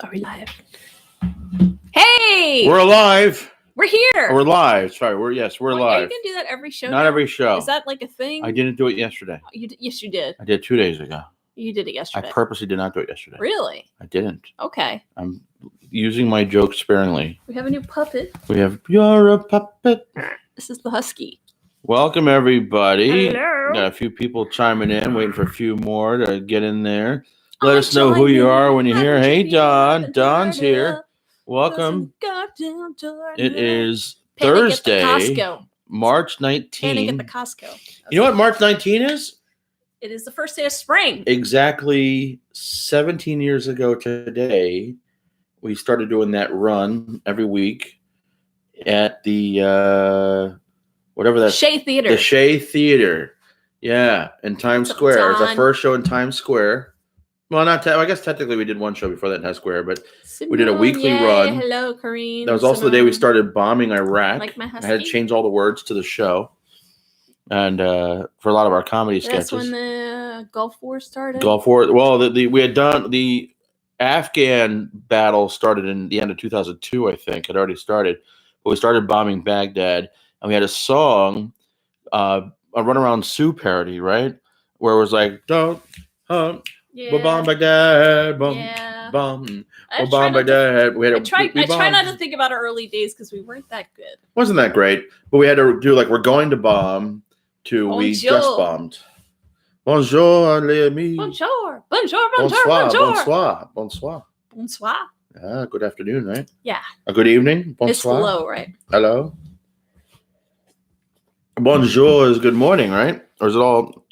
Are we live? Hey! We're alive. We're here. We're live. Sorry, we're live. Are you going to do that every show Not now? every show. Is that like a thing? I didn't do it yesterday. Yes, you did. I did 2 days ago. You did it yesterday. I purposely did not do it yesterday. Really? I didn't. Okay. I'm using my jokes sparingly. We have a new puppet. You're a puppet. This is the husky. Welcome, everybody. Hello. Got a few people chiming in, waiting for a few more to get in there. Let us know who you are when you're here. Hey, Don. Don's here. Welcome. It is Thursday, March 19. Panic at the Costco. You know what March 19 is? It is the first day of spring. Exactly 17 years ago today, we started doing that run every week at the whatever that Shea Theater. The Shea Theater. Yeah, in Times Square. It was our first show in Times Square. Well, I guess technically we did one show before that in Times Square, but we did a weekly run. Hello, Kareem. That was also the day we started bombing Iraq. Like my husky. I had to change all the words to the show. And for a lot of our comedy sketches. That's when the Gulf War started? Gulf War. Well, we had done the Afghan battle started in the end of 2002, I think. It already started. But we started bombing Baghdad. And we had a song, a Runaround Sue parody, right? Where it was like, don't hunt. Yeah. Bomb Baghdad, bomb, yeah. bomb, bomb Baghdad. I try not to think about our early days because we weren't that good. Wasn't that great? But we had to do like we're going to bomb to Bonjour. We just bombed. Bonjour, les amis. Bonjour, bonjour, bonjour, bonsoir, bonjour. bonsoir, bonsoir. Bonsoir. Yeah, good afternoon, right? Yeah. A good evening. Bonsoir. It's hello, right? Hello. Bonjour is good morning, right? Or is it all?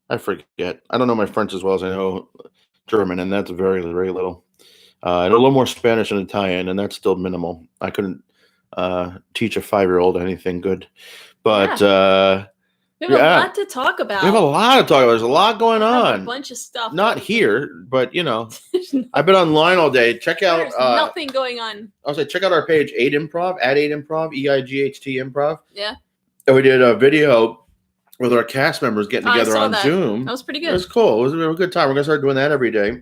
I forget. I don't know my French as well as I know German, and that's very, very little. I know a little more Spanish and Italian, and that's still minimal. I couldn't teach a 5-year-old anything good. But we have a lot to talk about. We have a lot to talk about. There's a lot going on. A bunch of stuff. Not here, but I've been online all day. Check out. There's nothing going on. I'll say check out our page 8 Improv at 8 Improv EIGHT Improv. Yeah. And we did a video with our cast members getting together on Zoom. That was pretty good. It was cool. It was a good time. We're gonna start doing that every day.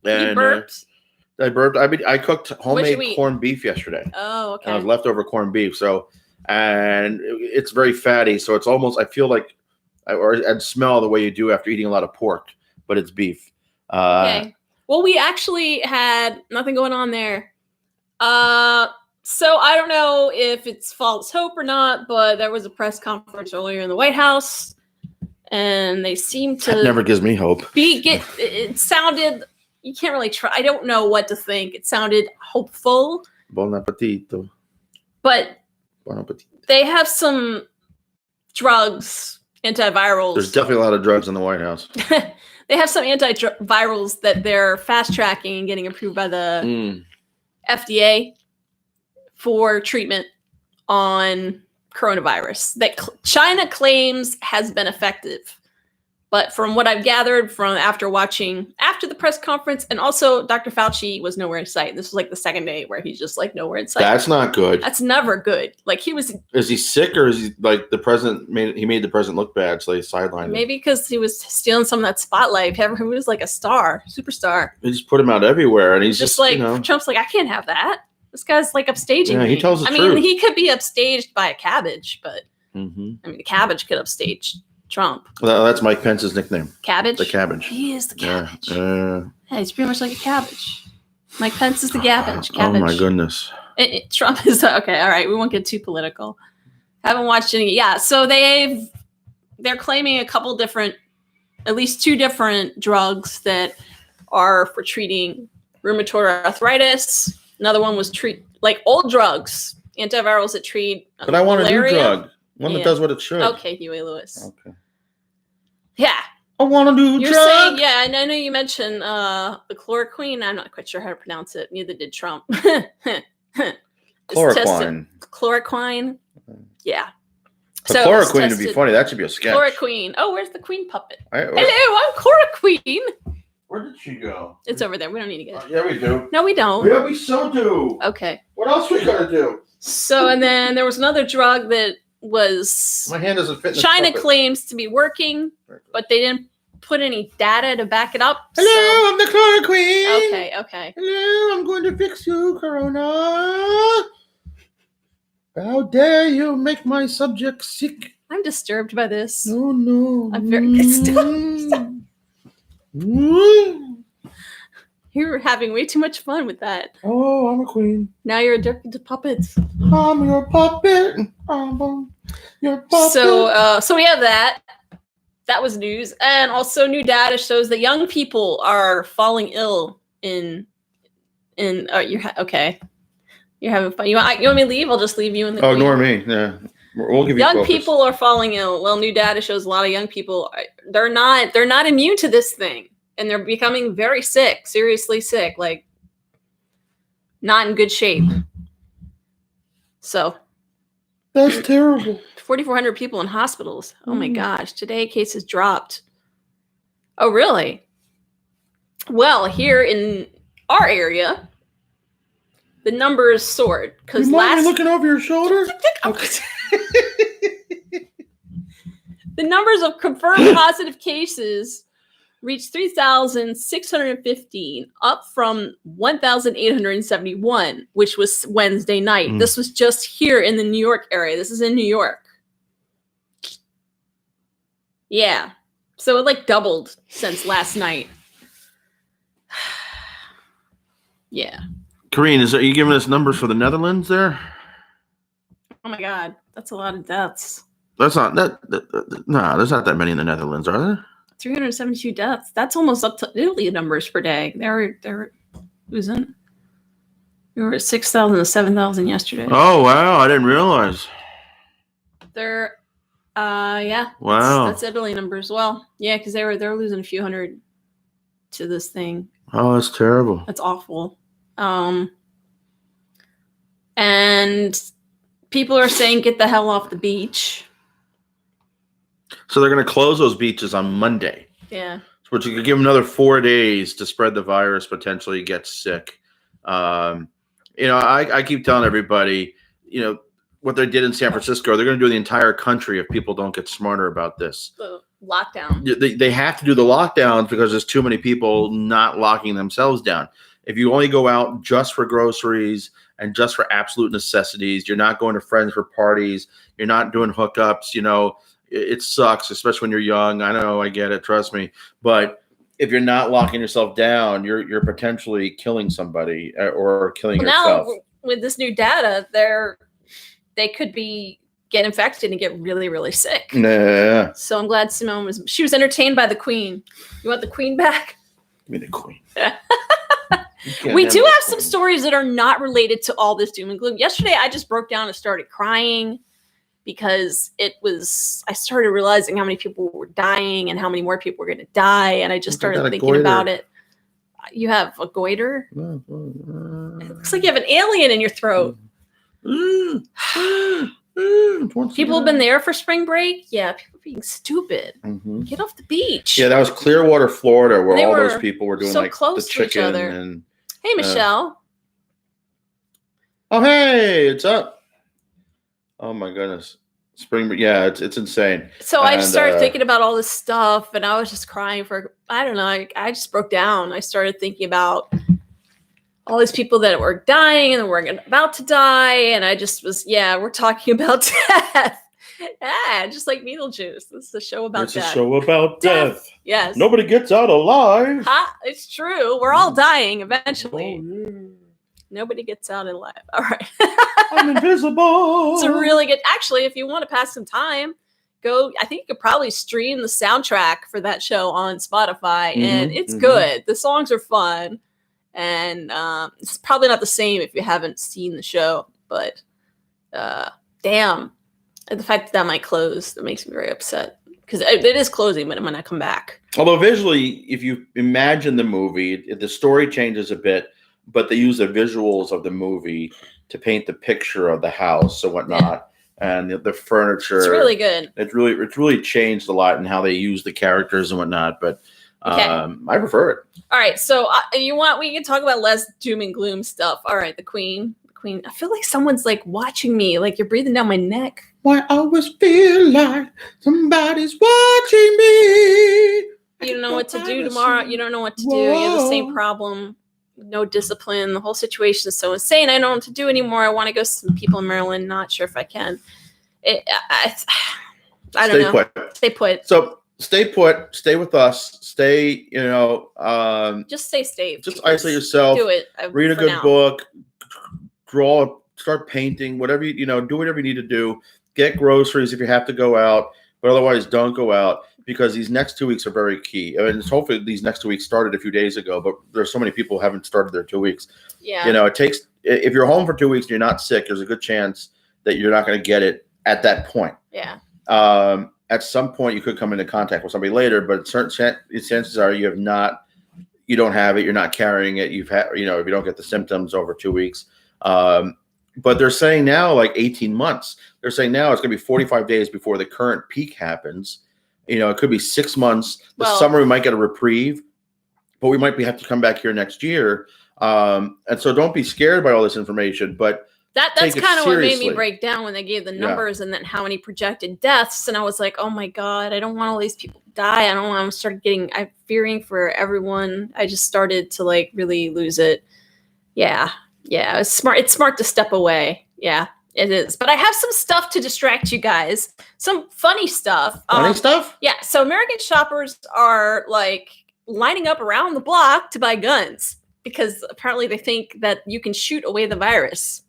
And you burped? I burped. I cooked homemade corned beef yesterday. Oh, okay. And it was leftover corned beef. So, and it's very fatty. So it's almost, I feel like, I'd smell the way you do after eating a lot of pork, but it's beef. Okay. Well, we actually had nothing going on there. So I don't know if it's false hope or not, but there was a press conference earlier in the White House, and they seemed to. That never gives me hope. It sounded. You can't really try. I don't know what to think. It sounded hopeful. Bon appetito. But bon appetito. They have some drugs, antivirals. There's definitely a lot of drugs in the White House. They have some antivirals that they're fast tracking and getting approved by the FDA for treatment on coronavirus that China claims has been effective. But from what I've gathered from after the press conference, and also Dr. Fauci was nowhere in sight. This was like the second day where he's just like nowhere in sight. That's not good. That's never good. Like he was. Is he sick or is he like the president made the president look bad, so they sidelined him? Maybe because he was stealing some of that spotlight. He was like a superstar. They just put him out everywhere, and he's just like Trump's like, I can't have that. This guy's like upstaging me. He tells the truth. I mean, he could be upstaged by a cabbage, but I mean, the cabbage could upstage Trump. Well, that's Mike Pence's nickname. Cabbage? The cabbage. He is the cabbage. Yeah, he's pretty much like a cabbage. Mike Pence is the cabbage. Oh my goodness. Trump is okay. All right, we won't get too political. Haven't watched any. Yeah, so they're claiming at least 2 different drugs that are for treating rheumatoid arthritis. Another one was like old drugs, antivirals that treat But I want malaria. a new drug. One that does what it should. Okay, Huey Lewis. Okay. Yeah. I want a new You're drug. saying, yeah, and I know you mentioned the chloroquine. I'm not quite sure how to pronounce it. Neither did Trump. Chloroquine. Chloroquine. Yeah. So chloroquine would be funny. That should be a sketch. Chloroquine. Oh, where's the queen puppet? Hello, I'm chloroquine. Where did she go? It's over there. We don't need to get it. Yeah, we do. No, we don't. Yeah, we so do. Okay. What else we gotta do? So, and then there was another drug that was my hand doesn't fit. China claims to be working, but they didn't put any data to back it up. Hello, I'm the chloroquine. Okay. Hello, I'm going to fix you, Corona. How dare you make my subject sick? I'm disturbed by this. No. I'm very stop. You're having way too much fun with that. Oh, I'm a queen. Now you're addicted to puppets. I'm your puppet. I'm your puppet. So we have that. That was news, and also new data shows that young people are falling ill in. Okay. You're having fun. You want me to leave? I'll just leave you in the. Oh, ignore me. Yeah, we'll give you. Young people are falling ill. Well, new data shows a lot of young people. They're not immune to this thing, and they're becoming very sick, seriously sick, like not in good shape. So. That's terrible. 4,400 people in hospitals. Oh my gosh! Today cases dropped. Oh really? Well, here in our area. The numbers soared because last. You looking over your shoulder? Okay. The numbers of confirmed positive cases reached 3,615, up from 1,871, which was Wednesday night. This was just here in the New York area. This is in New York. Yeah, so it like doubled since last night. Yeah. Karine, are you giving us numbers for the Netherlands there? Oh my God, that's a lot of deaths. That's not that. No, there's not that many in the Netherlands, are there? 372 deaths. That's almost up to Italy numbers per day. They're losing. We were at 6,000 to 7,000 yesterday. Oh wow, I didn't realize. They're yeah. Wow. That's Italy numbers. Well, yeah, because they're losing a few hundred to this thing. Oh, that's terrible. That's awful. And people are saying get the hell off the beach. So they're going to close those beaches on Monday. Yeah. Which you could give them another 4 days to spread the virus, potentially get sick. I keep telling everybody, what they did in San Francisco, they're going to do the entire country if people don't get smarter about this. The lockdown. They have to do the lockdowns because there's too many people not locking themselves down. If you only go out just for groceries and just for absolute necessities, you're not going to friends for parties, you're not doing hookups, it sucks, especially when you're young. I know, I get it, trust me. But if you're not locking yourself down, you're potentially killing somebody or killing yourself. Now, with this new data, they could get infected and get really, really sick. Yeah. So I'm glad Simone was entertained by the Queen. You want the Queen back? Give me the Queen. We do have some stories that are not related to all this doom and gloom. Yesterday, I just broke down and started crying because I started realizing how many people were dying and how many more people were going to die. And I just started thinking about it. You have a goiter? It looks like you have an alien in your throat. People have been there for spring break. Yeah, people are being stupid. Mm-hmm. Get off the beach. Yeah, that was Clearwater, Florida, where all those people were doing so close the chicken to each other. And hey, Michelle. Oh, hey, it's up. Oh my goodness, spring break. Yeah, it's insane. So I just started thinking about all this stuff, and I was just crying I don't know. I just broke down. I started thinking about all these people that were dying and were about to die. And I just was, we're talking about death. Yeah, just like Beetlejuice. This is a show about death. It's a show about death. Yes. Nobody gets out alive. It's true. We're all dying eventually. Oh, yeah. Nobody gets out alive. All right. I'm invisible. It's a really good, actually, if you want to pass some time, I think you could probably stream the soundtrack for that show on Spotify. And it's good. The songs are fun. And it's probably not the same if you haven't seen the show, but damn, the fact that might close, that makes me very upset because it is closing, but it might not come back. Although visually, if you imagine the movie, the story changes a bit, but they use the visuals of the movie to paint the picture of the house and whatnot, and the furniture. It's really good. It's really changed a lot in how they use the characters and whatnot, but. Okay. I prefer it. All right, so we can talk about less doom and gloom stuff. All right, the Queen. I feel like someone's like watching me, like you're breathing down my neck. Why I always feel like somebody's watching me. You don't know what to do tomorrow. You don't know what to do. You have the same problem. No discipline. The whole situation is so insane. I don't know what to do anymore. I want to go see some people in Maryland. Not sure if I can. I don't know. Stay put. So stay put. Stay with us. Stay, just stay safe. Just isolate yourself. Do it. Read a good book. Draw. Start painting. Whatever do whatever you need to do. Get groceries if you have to go out, but otherwise don't go out, because these next 2 weeks are very key. I mean, hopefully these next 2 weeks started a few days ago, but there's so many people who haven't started their 2 weeks. Yeah. It takes, if you're home for 2 weeks and you're not sick, there's a good chance that you're not going to get it at that point. Yeah. At some point you could come into contact with somebody later, but certain chances are you don't have it, you're not carrying it. You've had, if you don't get the symptoms over 2 weeks. But they're saying now, like 18 months. They're saying now it's going to be 45 days before the current peak happens. It could be 6 months. Summer we might get a reprieve, but we might have to come back here next year. And so don't be scared by all this information. But that's kind of what made me break down when they gave the numbers and then how many projected deaths. And I was like, oh my God, I don't want all these people to die. I don't want to start I'm fearing for everyone. I just started to really lose it. Yeah. Yeah, it's smart to step away. Yeah, it is. But I have some stuff to distract you guys. Some funny stuff. Funny stuff? Yeah. So American shoppers are lining up around the block to buy guns because apparently they think that you can shoot away the virus.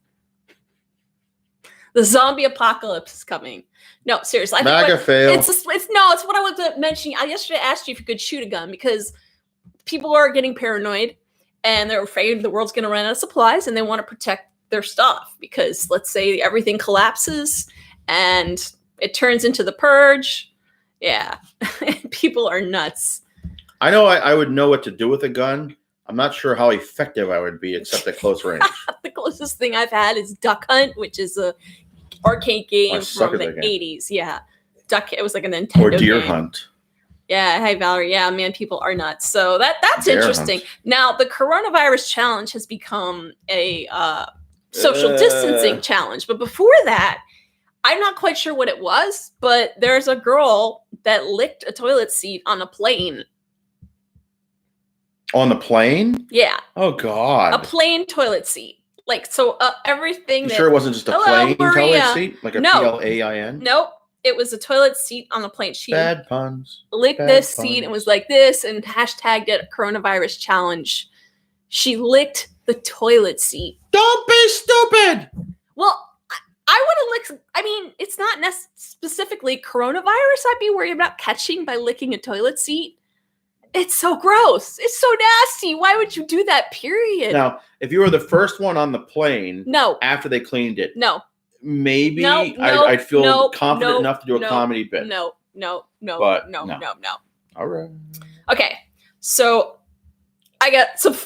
The zombie apocalypse is coming. No, seriously. MAGA fail. It's what I was mentioning. I yesterday asked you if you could shoot a gun because people are getting paranoid. And they're afraid the world's going to run out of supplies and they want to protect their stuff because let's say everything collapses and it turns into the purge. Yeah. People are nuts. I know I would know what to do with a gun. I'm not sure how effective I would be except at close range. The closest thing I've had is Duck Hunt, which is a arcade game from the 80s. Yeah. It was like a Nintendo Or Deer game. Hunt. Yeah. Hey, Valerie. Yeah, man, people are nuts. So that's interesting. Now, the coronavirus challenge has become a social distancing challenge. But before that, I'm not quite sure what it was, but there's a girl that licked a toilet seat on a plane. On the plane? Yeah. Oh, God. A plane toilet seat. Everything. You sure it wasn't just a plain toilet seat? Like a PLAIN? Nope. It was a toilet seat on the plane. She Bad puns. Licked this seat and was like this and hashtagged it coronavirus challenge. She licked the toilet seat. Don't be stupid. Well, I would have licked. I mean, it's not specifically coronavirus I'd be worried about catching by licking a toilet seat. It's so gross. It's so nasty. Why would you do that, period? Now, if you were the first one on the plane after they cleaned it. No. Maybe I'd feel confident enough to do a comedy bit. No. All right. Okay, so I got some.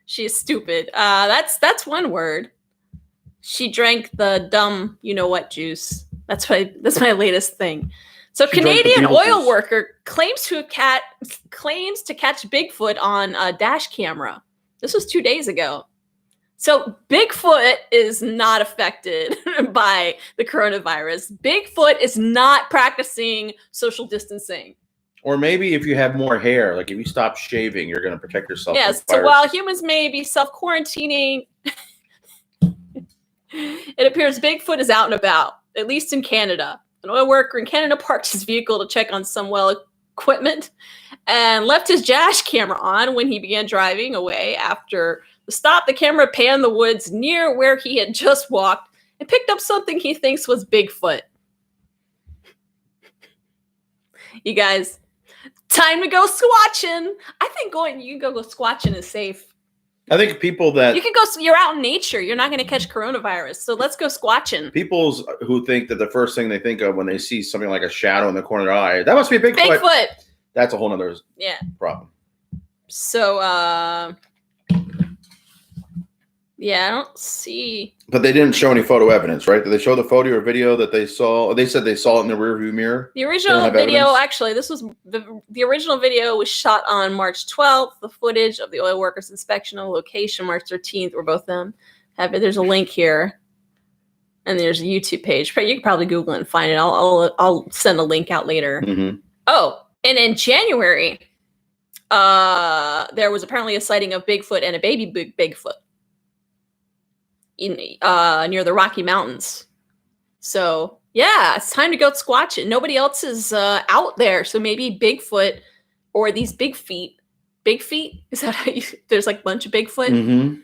She's stupid. That's one word. She drank the dumb, what juice. That's my latest thing. So Canadian oil worker claims to catch Bigfoot on a dash camera. This was 2 days ago. So Bigfoot is not affected by the coronavirus. Bigfoot is not practicing social distancing. Or maybe if you have more hair, like if you stop shaving, you're going to protect yourself. Yes. So while humans may be self-quarantining, it appears Bigfoot is out and about, at least in Canada. An oil worker in Canada parked his vehicle to check on some well equipment and left his dash camera on when he began driving away. After the stop, the camera panned the woods near where he had just walked and picked up something he thinks was Bigfoot. You guys, time to go squatching. I think you can go squatching is safe. I think people that you're out in nature. You're not going to catch coronavirus. So let's go squatching. People who think that the first thing they think of when they see something like a shadow in the corner of their eye, that must be a Bigfoot. Bigfoot. That's a whole nother problem. So, yeah, I don't see. But they didn't show any photo evidence, right? Did they show the photo or video that they saw? They said they saw it in the rearview mirror. The original video, actually, this was the original video was shot on March 12th. The footage of the oil workers' inspection on location, March 13th, were both them. There's a link here, and there's a YouTube page. You can probably Google it and find it. I'll send a link out later. Mm-hmm. Oh, And in January, there was apparently a sighting of Bigfoot and a baby Bigfoot in near the Rocky Mountains. So yeah, it's time to go squatch it. Nobody else is out there, so maybe Bigfoot or these big feet. Big feet? Is that how you? There's like a bunch of Bigfoot. Mm-hmm.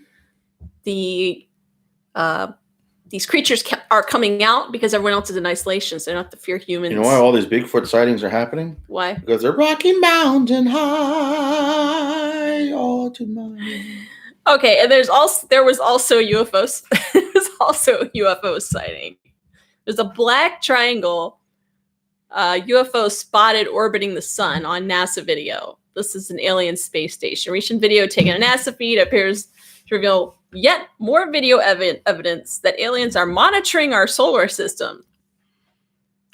These creatures are coming out because everyone else is in isolation, so they don't have to fear humans. You know why all these Bigfoot sightings are happening? Why? Because they're Rocky Mountain High, all to mine. Okay, and there was also UFOs. There's also a UFO sighting. There's a black triangle UFO spotted orbiting the sun on NASA video. This is an alien space station. Recent video taken on NASA feed appears to reveal yet more video evidence that aliens are monitoring our solar system.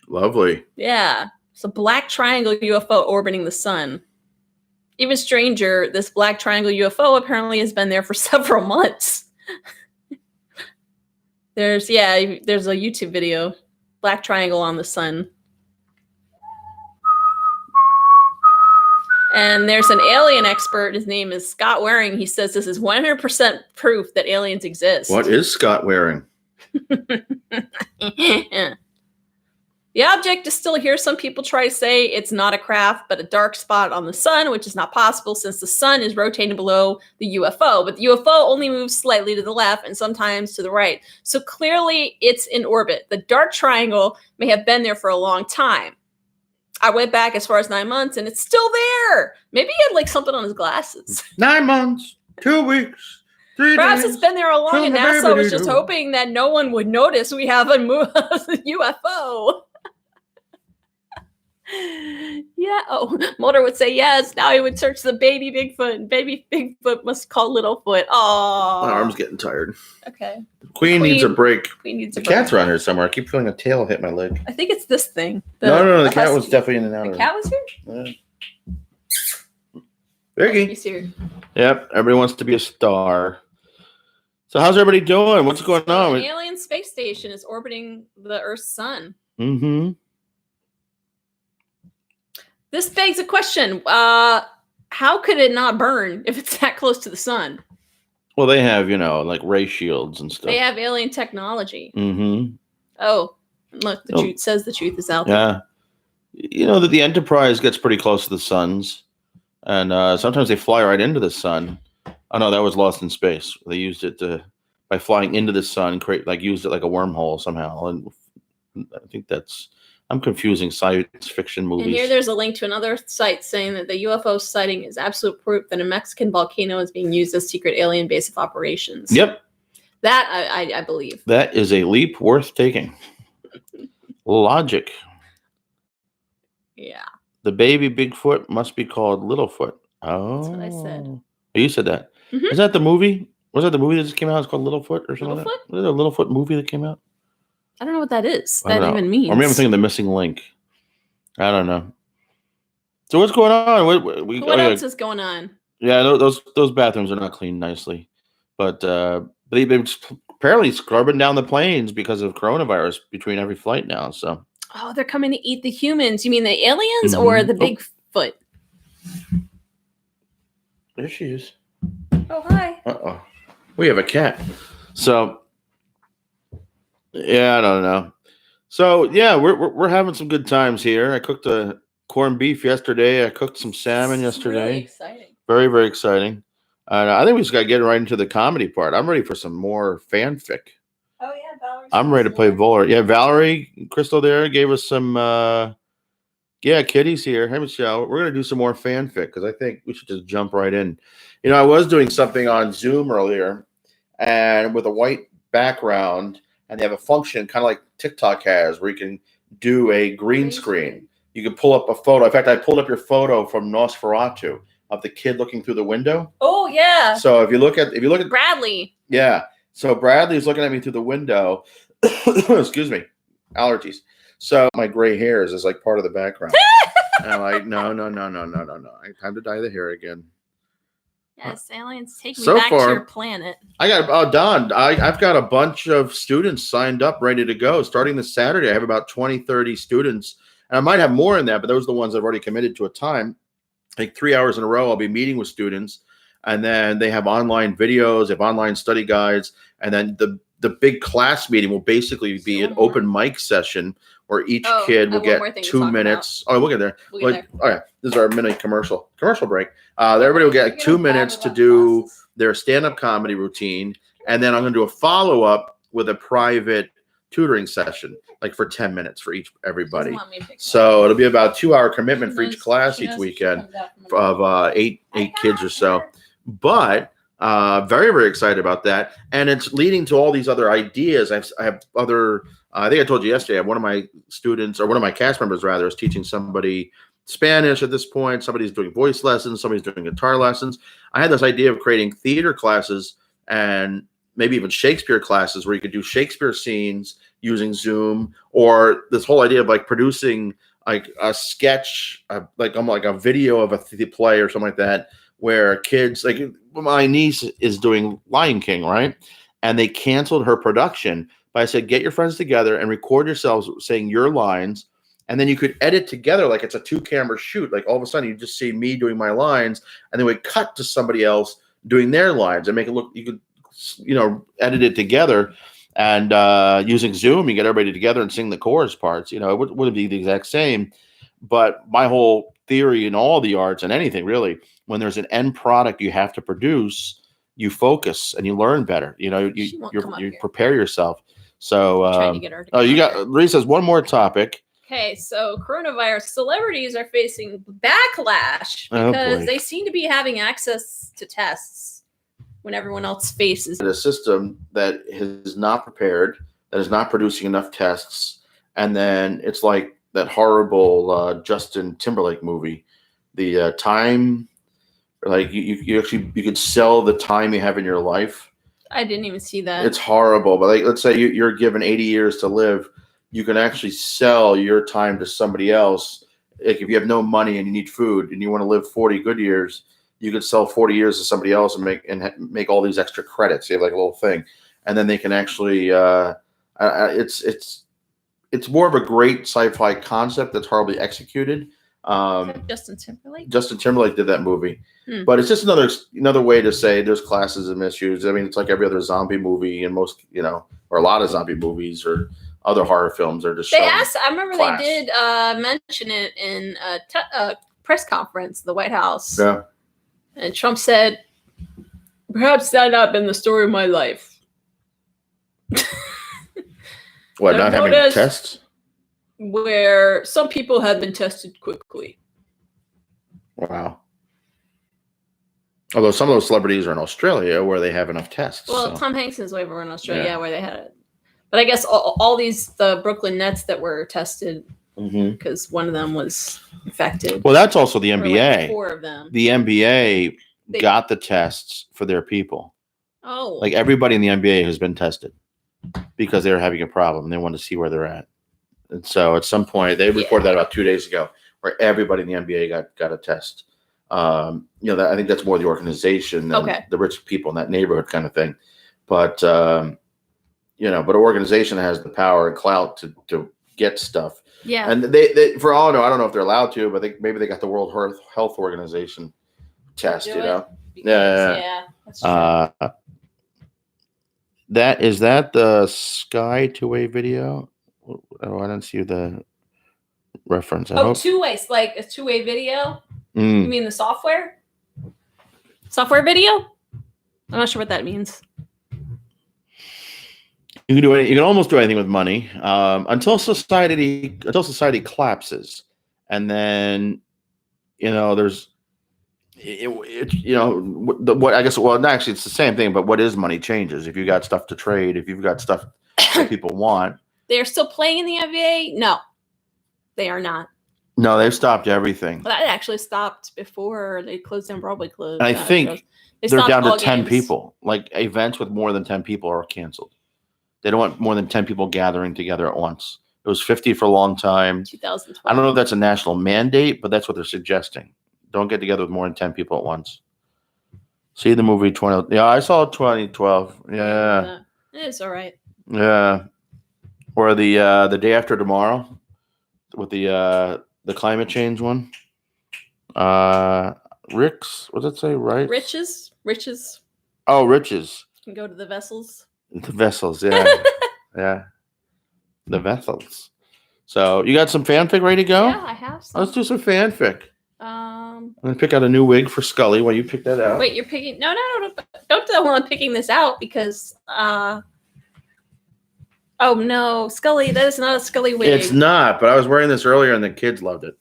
Lovely. Yeah. It's a black triangle UFO orbiting the sun. Even stranger, this black triangle UFO apparently has been there for several months. There's a YouTube video. Black triangle on the sun. And there's an alien expert. His name is Scott Waring. He says this is 100% proof that aliens exist. What is Scott Waring? The object is still here. Some people try to say it's not a craft, but a dark spot on the sun, which is not possible since the sun is rotating below the UFO. But the UFO only moves slightly to the left and sometimes to the right. So clearly it's in orbit. The dark triangle may have been there for a long time. I went back as far as 9 months and it's still there. Maybe he had like something on his glasses. 9 months, 2 weeks, 3 Perhaps days. it's been there all along and NASA was just hoping that no one would notice we have a UFO. Yeah. Oh, Mulder would say yes. Now he would search the baby Bigfoot, and baby Bigfoot must call Littlefoot. Oh, My arm's getting tired. Okay. Queen needs a break. Queen needs The a break. cat's around here somewhere. I keep feeling a tail hit my leg. I think it's this thing. No. The cat was definitely in and out of The it. cat was here? Vicky. He's here. Yep. Everybody wants to be a star. So how's everybody doing? What's going on? An alien space station is orbiting the Earth's sun. Mm-hmm. This begs a question. How could it not burn if it's that close to the sun? Well, they have, like ray shields and stuff. They have alien technology. Mm-hmm. Oh, look, the truth says the truth is out there. Yeah. You know that the Enterprise gets pretty close to the suns, and sometimes they fly right into the sun. Oh no, that was Lost in Space. They used it by flying into the sun, used it like a wormhole somehow. And I think I'm confusing science fiction movies. And here there's a link to another site saying that the UFO sighting is absolute proof that a Mexican volcano is being used as secret alien base of operations. Yep. That I believe. That is a leap worth taking. Logic. Yeah. The baby Bigfoot must be called Littlefoot. Oh. That's what I said. Oh, you said that. Mm-hmm. Is that the movie? Was that the movie that just came out? It's called Littlefoot or something? Littlefoot? Was there a Littlefoot movie that came out? I don't know what that is. I don't That know. even means. Or maybe I'm thinking The Missing Link. I don't know. So what's going on? What else is going on? Yeah, those bathrooms are not cleaned nicely, but they've been apparently scrubbing down the planes because of coronavirus between every flight now. So. Oh, they're coming to eat the humans. You mean the aliens or the Bigfoot? There she is. Oh, hi. Uh-oh. We have a cat. So. Yeah, I don't know. So yeah, we're having some good times here. I cooked a corned beef yesterday. I cooked some salmon yesterday. Really exciting. Very, very exciting. And I think we just got to get right into the comedy part. I'm ready for some more fanfic. Oh yeah, Valerie. I'm ready to play Voller. Yeah, Valerie, Crystal there gave us some. Kitty's here. Hey, Michelle. We're gonna do some more fanfic because I think we should just jump right in. I was doing something on Zoom earlier, and with a white background. And they have a function kind of like TikTok has where you can do a green screen. You can pull up a photo. In fact, I pulled up your photo from Nosferatu of the kid looking through the window. Oh yeah. So if you look at Bradley. Yeah. So Bradley's looking at me through the window. Excuse me. Allergies. So my gray hairs is like part of the background. And I'm like, no. Time to dye the hair again. Yes, aliens, take me So back far, to your planet. Don, I've got a bunch of students signed up, ready to go. Starting this Saturday, I have about 20, 30 students, And I might have more in that, but those are the ones I've already committed to a time. Like 3 hours in a row, I'll be meeting with students, and then they have online videos, they have online study guides, and then the big class meeting will basically be an open mic session where each kid will get 2 minutes. Oh, we'll get there. All right, this is our mini commercial break. Everybody will get 2 minutes to do their stand-up comedy routine, and then I'm going to do a follow-up with a private tutoring session, like for 10 minutes for everybody. So it'll be about 2-hour commitment for each class each weekend of eight kids or so. But very, very excited about that. And it's leading to all these other ideas. I have other, I think I told you yesterday, I have one of my students, or one of my cast members rather, is teaching somebody Spanish at this point. Somebody's doing voice lessons. Somebody's doing guitar lessons. I had this idea of creating theater classes and maybe even Shakespeare classes where you could do Shakespeare scenes using Zoom, or this whole idea of like producing like a sketch, like a video of a play or something like that, where kids, like my niece is doing Lion King, right? And they canceled her production. But I said, get your friends together and record yourselves saying your lines. And then you could edit together like it's a 2-camera shoot. Like all of a sudden you just see me doing my lines, and then we cut to somebody else doing their lines and make it look, you could, edit it together. And using Zoom, you get everybody together and sing the chorus parts. It wouldn't be the exact same. But my whole theory in all the arts and anything really, when there's an end product you have to produce, you focus and you learn better. You prepare yourself. So, Reese has one more topic. Okay, so coronavirus celebrities are facing backlash because they seem to be having access to tests when everyone else faces a system that is not prepared, that is not producing enough tests, and then it's like that horrible Justin Timberlake movie, the time, like you could sell the time you have in your life. I didn't even see that. It's horrible. But like, let's say you're given 80 years to live, you can actually sell your time to somebody else. Like if you have no money and you need food and you want to live 40 good years, you could sell 40 years to somebody else and make all these extra credits. You have like a little thing, and then they can actually. It's more of a great sci-fi concept that's horribly executed. Justin Timberlake. Justin Timberlake did that movie, but it's just another way to say there's classism issues. I mean, it's like every other zombie movie, and most, or a lot of zombie movies or other horror films are just. I remember class. They did mention it in a press conference, the White House. Yeah. And Trump said, "Perhaps that not been the story of my life." What, not having tests? Where some people have been tested quickly. Wow. Although some of those celebrities are in Australia where they have enough tests. Well, so. Tom Hanks is way over in Australia, where they had it. But I guess all the Brooklyn Nets that were tested because one of them was infected. Well, that's also the NBA. Like 4 of them. The NBA got the tests for their people. Oh. Like everybody in the NBA has been tested because they were having a problem. They wanted to see where they're at. And so at some point, they reported that about 2 days ago, where everybody in the NBA got a test. I think that's more the organization than the rich people in that neighborhood kind of thing. But, but an organization has the power and clout to get stuff. Yeah. And they for all I know, I don't know if they're allowed to, but maybe they got the World Health Organization test, Because, that's true. Is that the Sky two-way video? Oh, I didn't see the reference. Two-way, like a two-way video? You mean the software? Software video? I'm not sure what that means. You can do anything. You can almost do anything with money until society collapses, and then there's what I guess. Well, actually, it's the same thing. But what is money changes. If you got stuff to trade, if you've got stuff that people want, they're still playing in the NBA. No, they are not. No, they've stopped everything. Well, that actually stopped before they closed down Broadway Club. And I think they're down to 10 people. Like events with more than 10 people are canceled. They don't want more than 10 people gathering together at once. It was 50 for a long time. 2012. I don't know if that's a national mandate, but that's what they're suggesting. Don't get together with more than 10 people at once. See the movie 20. Yeah, I saw 2012. Yeah. It's all right. Yeah. Or the Day After Tomorrow. the climate change one. Rick's. What does it say? Right. Riches. Oh, riches. Can go to the vessels. The vessels. Yeah. Yeah. The vessels. So you got some fanfic ready to go? Yeah, I have some. Let's do some fanfic. I'm gonna pick out a new wig for Scully while you pick that out. Wait, you're picking? No, don't do that while I'm picking this out because. Oh no, Scully! That is not a Scully wig. It's not, but I was wearing this earlier and the kids loved it.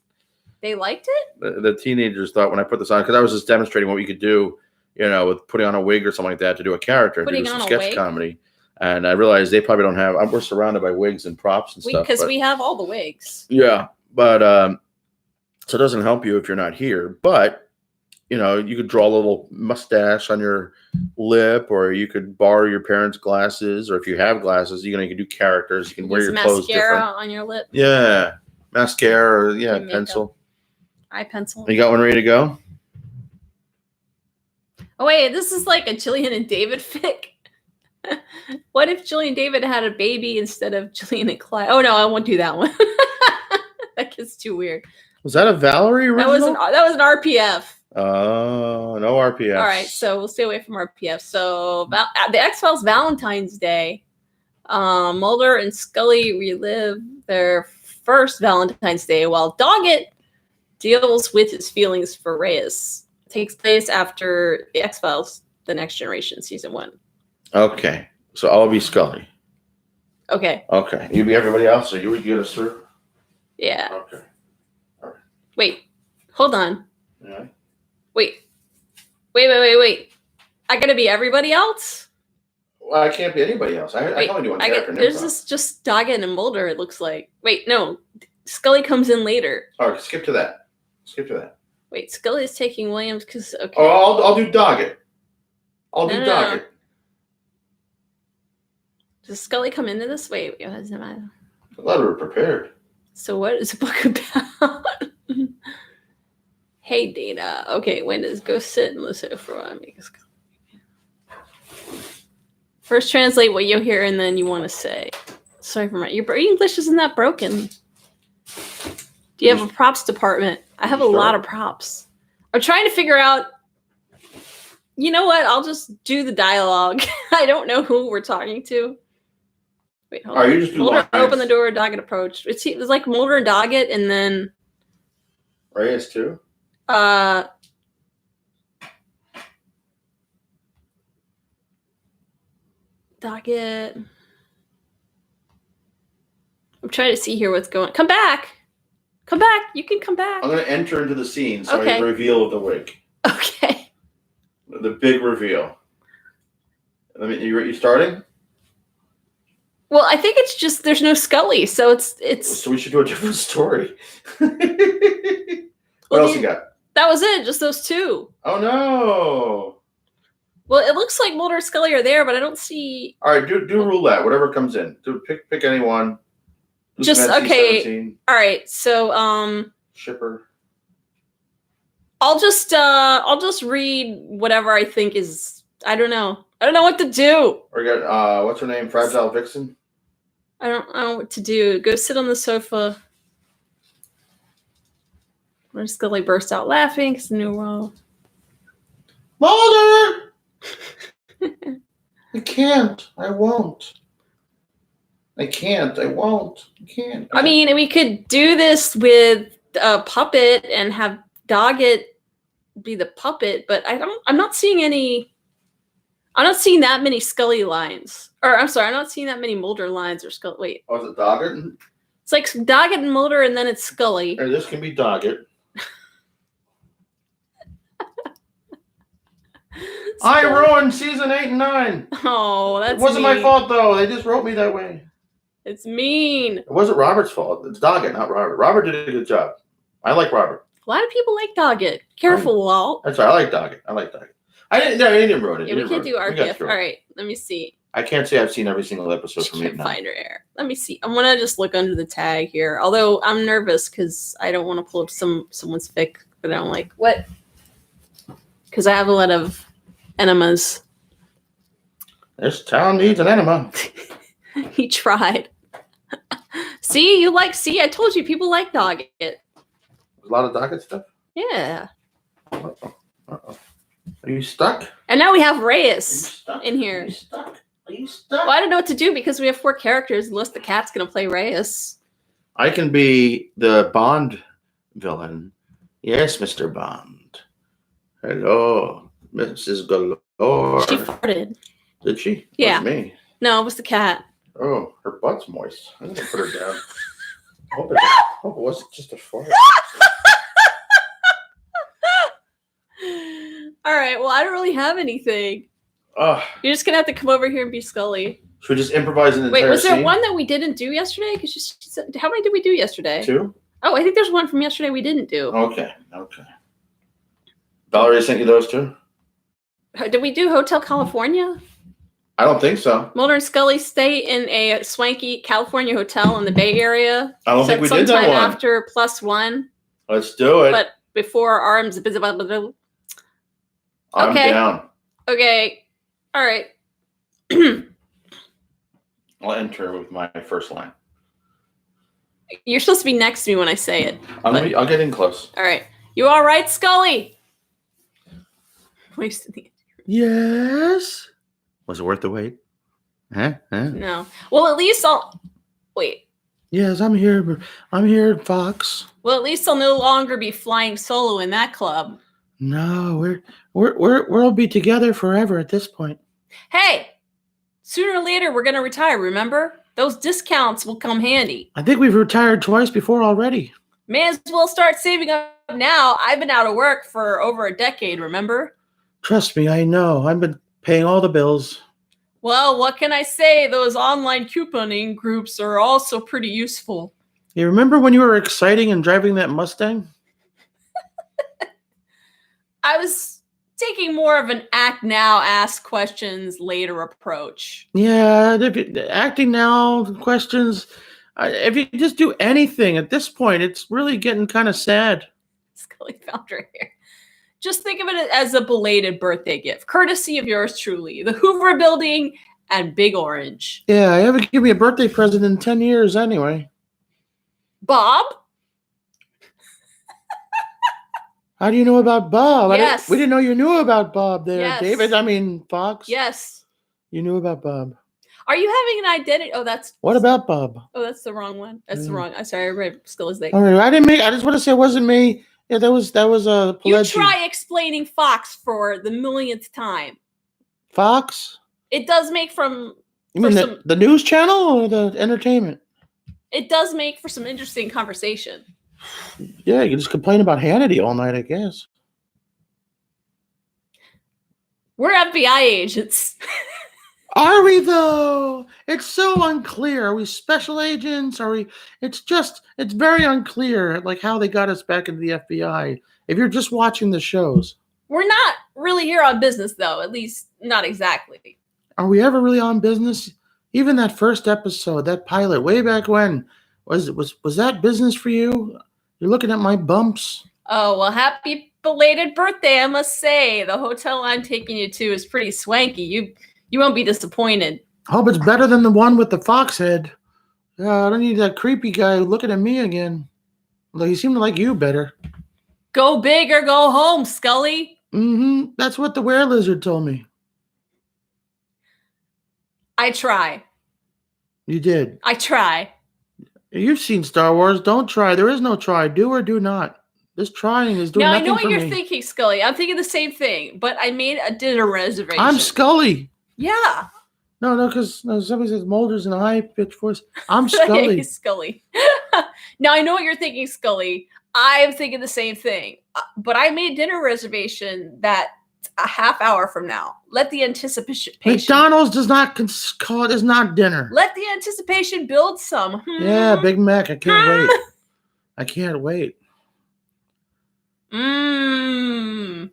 They liked it? The teenagers thought when I put this on, because I was just demonstrating what we could do, with putting on a wig or something like that to do a character, to do some sketch comedy. And I realized they probably don't have. We're surrounded by wigs and props and stuff. Because we have all the wigs. Yeah, but so it doesn't help you if you're not here. But you could draw a little mustache on your lip, or you could borrow your parents' glasses, or if you have glasses, you can do characters. You can wear your clothes different. Mascara on your lip. Yeah, mascara or pencil. Eye pencil. You got one ready to go? Oh wait, this is like a Jillian and David fic. What if Jillian and David had a baby instead of Jillian and Clyde? Oh no, I won't do that one. That gets too weird. Was that a Valerie original? That was an RPF. Oh, no RPF. All right, so we'll stay away from RPF. So the X-Files Valentine's Day, Mulder and Scully relive their first Valentine's Day while Doggett deals with his feelings for Reyes. It takes place after the X-Files, The Next Generation, Season 1. Okay, so I'll be Scully. Okay. Okay, you be everybody else, so you would get us through? Yeah. Okay. All right. Wait, hold on. Yeah. Wait. I gotta be everybody else? Well, I can't be anybody else. I can only do one character. There's just Doggett and Mulder, it looks like. Wait, no. Scully comes in later. All right, skip to that. Wait, Scully is taking Williams because, okay. Oh, I'll do Doggett. Doggett. No. Does Scully come into this? Wait, what does it matter? I thought we were prepared. So what is the book about? Hey, Dana. Okay, when does go sit and listen for what I make us go? First translate what you hear and then you want to say. Sorry for your English isn't that broken. Do you have a props department? I have a lot of props. I'm trying to figure out. You know what? I'll just do the dialogue. I don't know who we're talking to. Wait, hold on. You just do Mulder open the door, Doggett approached. It's like Mulder and Doggett, and then Reyes too. Doggett. I'm trying to see here what's going. Come back. You can come back. I'm going to enter into the scene, so I reveal the wig. Okay. The big reveal. You starting? Well, I think it's just there's no Scully, so it's. So we should do a different story. What else you got? That was it. Just those two. Oh no. Well, it looks like Mulder and Scully are there, but I don't see. All right, do roulette. Whatever comes in. Pick anyone. Just okay. All right, so Shipper. I'll just read whatever I think is. I don't know what to do. We got what's her name? Fragile Vixen. I don't know what to do. Go sit on the sofa. Where Scully bursts out laughing because the new world. Mulder! I can't. I won't. I can't. I won't. I can't. I mean, we could do this with a puppet and have Doggett be the puppet, but I'm not seeing that many Scully lines. Or I'm sorry, I'm not seeing that many Mulder lines or Scully. Wait. Oh, is it Doggett? It's like Doggett and Mulder and then it's Scully. Hey, this can be Doggett. I ruined season 8 and 9. Oh, that's It wasn't mean. my fault, though. They just wrote me that way. It's mean. It wasn't Robert's fault. It's Doggett, not Robert. Robert did a good job. I like Robert. A lot of people like Doggett. Careful, Walt. That's right. I like Doggett. I didn't wrote it. Yeah, we can't do RPF. All right, let me see. I can't say I've seen every single episode from 8 and 9. Find her error. Let me see. I'm gonna just look under the tag here. Although I'm nervous because I don't want to pull up someone's fic that I don't like. What? Because I have a lot of enemas. This town needs an enema. He tried. See, I told you people like Doggett. A lot of Doggett stuff? Yeah. Uh-oh. Uh-oh. Are you stuck? And now we have Reyes in here. Are you stuck? Are you stuck? Well, I don't know what to do because we have 4 characters unless the cat's going to play Reyes. I can be the Bond villain. Yes, Mr. Bond. Hello, Mrs. Galore. She farted. Did she? Yeah. It was me. No, it was the cat. Oh, her butt's moist. I'm going to put her down. Hope it wasn't just a fart. All right. Well, I don't really have anything. You're just going to have to come over here and be Scully. Should we just improvise an entire Wait, was there scene? one that we didn't do yesterday? Because she said, how many did we do yesterday? 2? Oh, I think there's one from yesterday we didn't do. Okay. Valerie sent you those 2? Did we do Hotel California? I don't think so. Mulder and Scully stay in a swanky California hotel in the Bay Area. I don't think we did that sometime one. after +1. Let's do it. But before arms. I'm Okay. down. Okay. All right. I'll enter with my first line. You're supposed to be next to me when I say it. I'll get in close. All right. You all right, Scully? Wasted the. Yes. Was it worth the wait? Huh? No. Well, at least I'll. Wait. Yes, I'm here. I'm here, Fox. Well, at least I'll no longer be flying solo in that club. No, we'll be together forever at this point. Hey, sooner or later we're gonna retire. Remember? Those discounts will come handy. I think we've retired twice before already. May as well start saving up now. I've been out of work for over a decade. Remember? Trust me, I know. I've been paying all the bills. Well, what can I say? Those online couponing groups are also pretty useful. You remember when you were exciting and driving that Mustang? I was taking more of an act now, ask questions later approach. Yeah, acting now, questions. If you just do anything at this point, it's really getting kind of sad. Scully found her hair. Just think of it as a belated birthday gift, courtesy of yours truly, the Hoover Building and Big Orange. Yeah, you haven't given me a birthday present in 10 years anyway. Bob? How do you know about Bob? Yes. We didn't know you knew about Bob there, Yes. David. I mean, Fox. Yes. You knew about Bob. Are you having an identity? Oh, that's. What about Bob? Oh, that's the wrong one. That's the wrong. I'm sorry, I read Scully's thing. All right, I just want to say it wasn't me. Yeah, that was a You pledge. try explaining Fox for the millionth time. Fox? It does make from. You mean the news channel or the entertainment? It does make for some interesting conversation. Yeah, you can just complain about Hannity all night, I guess. We're FBI agents. Are we though? It's so unclear. Are we special agents? Are we? It's very unclear, like how they got us back into the FBI. If you're just watching the shows, We're not really here on business, though. At least not exactly. are we ever really on business? Even that first episode, that pilot, way back when, was that business for you? You're looking at my bumps. Oh, well, happy belated birthday, I must say. The hotel I'm taking you to is pretty swanky. You won't be disappointed. Hope it's better than the one with the fox head. I don't need that creepy guy looking at me again. Although he seemed to like you better. Go big or go home, Scully. Mm-hmm. That's what the were-lizard told me. I try. You did. I try. You've seen Star Wars. Don't try. There is no try. Do or do not. This trying is doing Now, I nothing know what for you're me. thinking, Scully. I'm thinking the same thing, but I made a dinner reservation. I'm Scully. Yeah. No, because somebody says Mulder's in a high-pitched voice. I'm Hey, Scully. Scully. Now, I know what you're thinking, Scully. I'm thinking the same thing. But I made dinner reservation that a half hour from now. Let the anticipation. McDonald's does not call it is not dinner. Let the anticipation build some. Yeah, Big Mac. I can't wait. I can't wait. Mmm.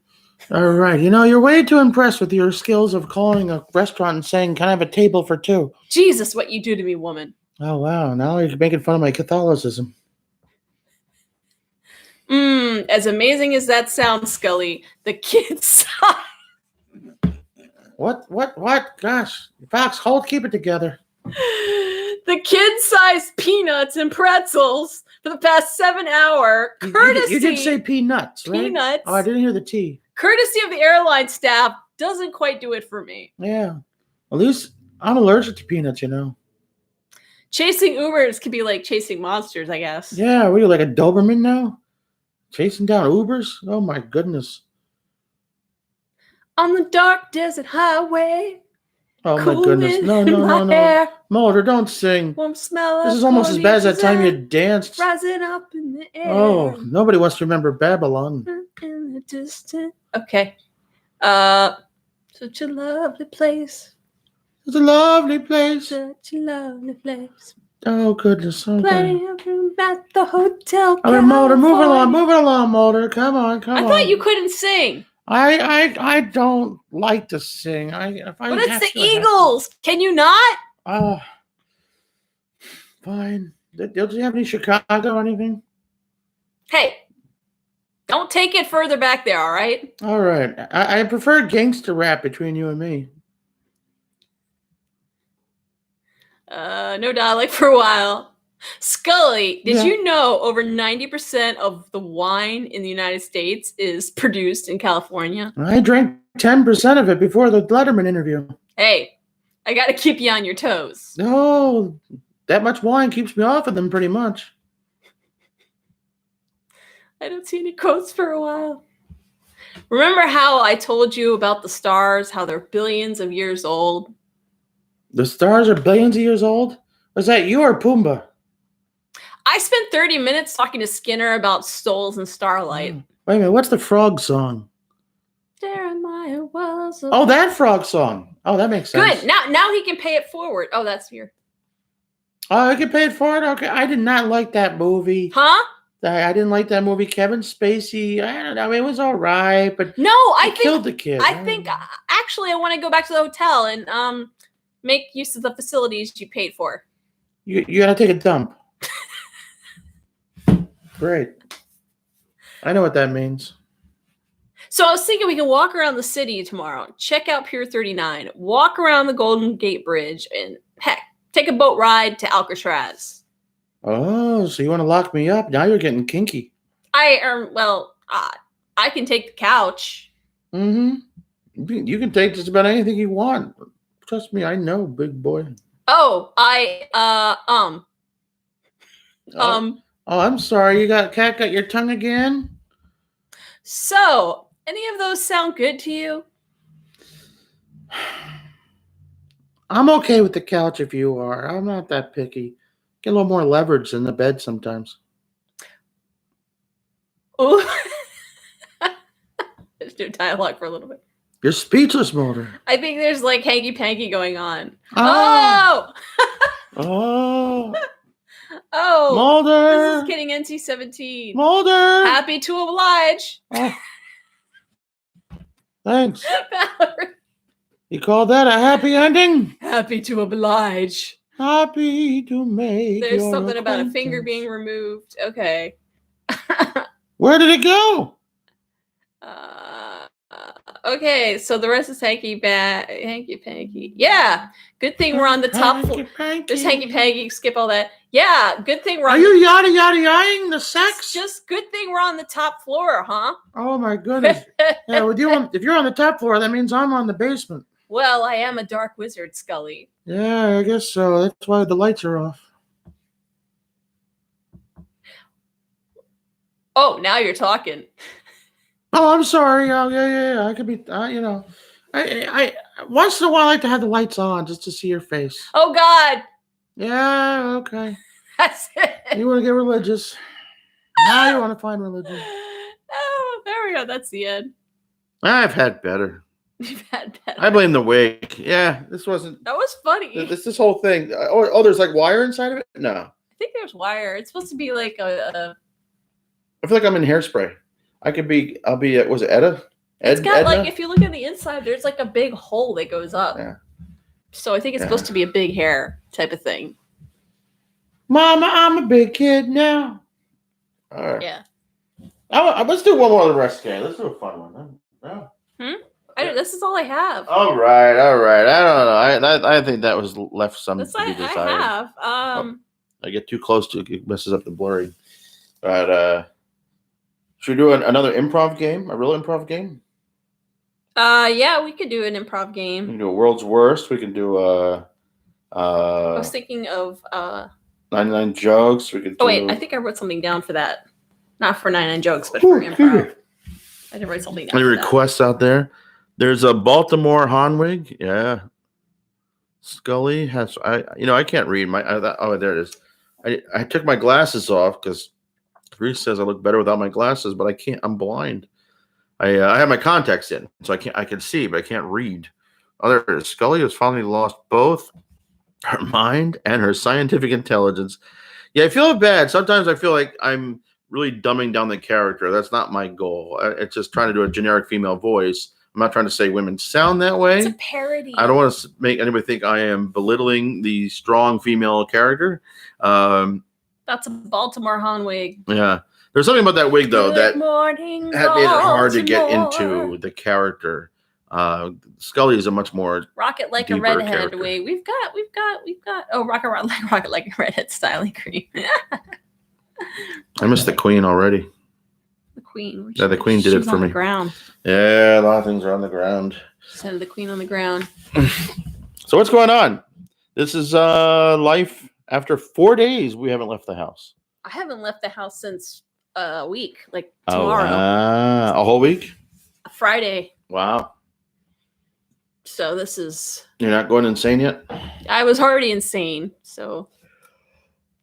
All right. You know, you're way too impressed with your skills of calling a restaurant and saying, "Can I have a table for 2?" Jesus, what you do to me, woman. Oh, wow. Now you're making fun of my Catholicism. As amazing as that sounds, Scully, the kids. What? Gosh. Fox, keep it together. The the kid-sized peanuts and pretzels for the past 7 hour. Courtesy. You did say peanuts, right? Peanuts. Oh, I didn't hear the T. Courtesy of the airline staff doesn't quite do it for me. Yeah. At least I'm allergic to peanuts, you know. Chasing Ubers can be like chasing monsters, I guess. Yeah, what are you, like a Doberman now? Chasing down Ubers? Oh, my goodness. On the dark desert highway. Oh, my goodness. No. Mulder, don't sing. Warm smell This of is almost as bad as that time you cognac danced. rising up in the air. Oh, nobody wants to remember Babylon. In the distance. Okay. Such a lovely place. It's a lovely place. Such a lovely place. Oh, goodness. Plenty of room at the hotel. All right, Mulder, move it along, Mulder. Come on. I thought you couldn't sing. I don't like to sing. But it's the Eagles. Can you not? Oh, fine. Don't you have any Chicago or anything? Hey, don't take it further back there, all right? All right. I prefer gangster rap between you and me. No dialect for a while. Scully, did you know over 90% of the wine in the United States is produced in California? I drank 10% of it before the Letterman interview. Hey, I got to keep you on your toes. No, that much wine keeps me off of them pretty much. I don't see any quotes for a while. Remember how I told you about the stars, how they're billions of years old? The stars are billions of years old? Was that you or Pumbaa? I spent 30 minutes talking to Skinner about stoles and starlight. Wait a minute, what's the frog song? Jeremiah was Oh, that frog song. Oh, that makes sense. good. Now he can pay it forward. Oh, that's weird. Oh, I can pay it forward? Okay, I did not like that movie. Huh? I didn't like that movie. Kevin Spacey, I don't know. I mean, it was all right, but No, I killed the kid. I think actually I want to go back to the hotel and make use of the facilities you paid for. You gotta take a dump. Great. I know what that means. So I was thinking we can walk around the city tomorrow, check out Pier 39, walk around the Golden Gate Bridge, and heck, take a boat ride to Alcatraz. Oh, so you want to lock me up? Now you're getting kinky. I can take the couch. Mm-hmm. You can take just about anything you want. Trust me, I know, big boy. Oh, Oh, I'm sorry. Cat got your tongue again? So, any of those sound good to you? I'm okay with the couch if you are. I'm not that picky. Get a little more leverage in the bed sometimes. Oh, let's do dialogue for a little bit. You're speechless, Mulder. I think there's like hanky-panky going on. Oh! Oh! Oh! Mulder! This is getting NC-17. Mulder! Happy to oblige. Oh. Thanks. Valerie. You call that a happy ending? Happy to oblige. Happy to make There's your something about a acquaintance. finger being removed. Okay. Where did it go? Okay, so the rest is hanky-panky. Yeah, good thing we're on the top floor. There's hanky-panky, skip all that. Yeah, good thing we're on. Are you yada-yada-yaing the sex? Just good thing we're on the top floor, huh? Oh, my goodness. Yeah, with you if you're on the top floor, that means I'm on the basement. Well, I am a dark wizard, Scully. Yeah, I guess so. That's why the lights are off. Oh, now you're talking. Oh, I'm sorry. Oh, yeah. I could be, I once in a while I like to have the lights on just to see your face. Oh, God. Yeah, okay. That's it. You want to get religious. Now you want to find religion. Oh, there we go. That's the end. I've had better. You've had better. I blame the wig. Yeah, this wasn't. That was funny. This whole thing. Oh, there's like wire inside of it? No. I think there's wire. It's supposed to be like a I feel like I'm in Hairspray. I'll be, was it Edda? It's got Edna? like, if you look at the inside, there's like a big hole that goes up. Yeah. So I think it's supposed to be a big hair type of thing. Mama, I'm a big kid now. All right. Yeah. Let's do one more of the rest game. Let's do a fun one. No? This is all I have. All right. I don't know. I think that was left some That's to be I desired. have. I get too close to it messes up the blurring. But should we do another improv game? A real improv game? Yeah, we could do an improv We game. can do a world's worst. We can do I was thinking of 99 jokes. We could do. Oh wait, I think I wrote something down for that. Not for 99 jokes, but for improv. I did write something down. Any requests out there? There's a Baltimore Honwig. Yeah. Scully has. I can't read my. There it is. I took my glasses off because Reese says I look better without my glasses, but I can't. I'm blind. I have my contacts in, so I can't. I can see, but I can't read. Scully has finally lost both her mind and her scientific intelligence. Yeah, I feel bad. Sometimes I feel like I'm really dumbing down the character. That's not my goal. It's just trying to do a generic female voice. I'm not trying to say women sound that way. It's a parody. I don't want to make anybody think I am belittling the strong female character. That's a Baltimore Honwig. Yeah. There's something about that wig, though, Good morning, that made it hard to get Baltimore. into the character. Scully is a much more rocket like a deeper redhead character. wig. We've got. Oh, rocket like a redhead styling cream. I missed the Queen already. The Queen. Yeah, the Queen did it for on me. The ground. Yeah, a lot of things are on the ground. Send the Queen on the ground. So what's going on? This is life after 4 days. We haven't left the house. I haven't left the house since a week, like tomorrow. A whole week? Friday. Wow. So this is. You're not going insane yet? I was already insane. So.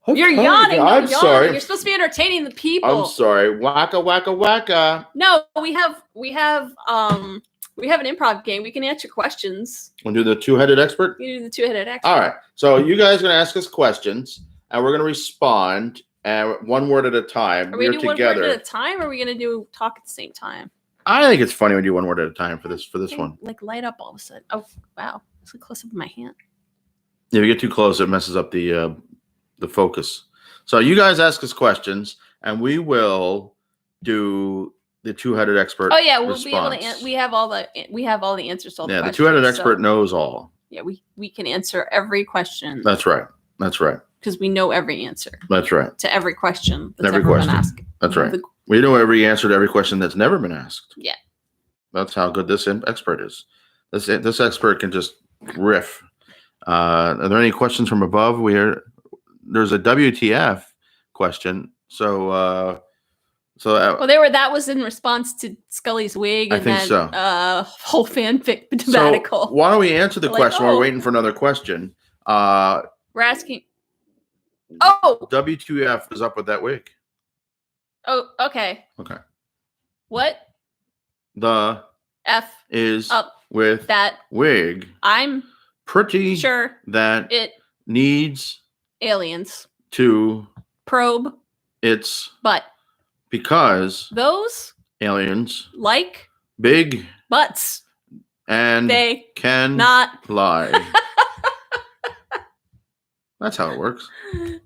Okay. You're yawning. I'm sorry. You're supposed to be entertaining the people. I'm sorry. Waka waka waka. No, we have an improv game. We can answer questions. We'll do the two-headed expert? You do the two-headed expert. All right. So you guys are going to ask us questions, and we're going to respond one word at a time. Are we We're do together. 1 word at a time, or are we going to do talk at the same time? I think it's funny when we do 1 word at a time for this one. Like light up all of a sudden. Oh, wow. It's a close up of my hand. If you get too close, it messes up the focus. So you guys ask us questions, and we will do the two-headed expert. Oh yeah, we'll response. be able to. We have all the answers to all the questions. Yeah, the two-headed expert knows all. Yeah, we can answer every question. That's right. Because we know every answer. That's right. To every question that's every ever question. been asked. That's right. We know every answer to every question that's never been asked. Yeah. That's how good this expert is. This expert can just riff. Are there any questions from above? There's a WTF question. That was in response to Scully's wig and whole fanfic debatical. So why don't we answer the question? We're waiting for another question. We're asking. Oh, WTF is up with that wig. Oh, okay. Okay. What? The F is up with that wig. I'm pretty sure that it needs aliens to probe its butt because those aliens like big butts and they can not lie. That's how it works.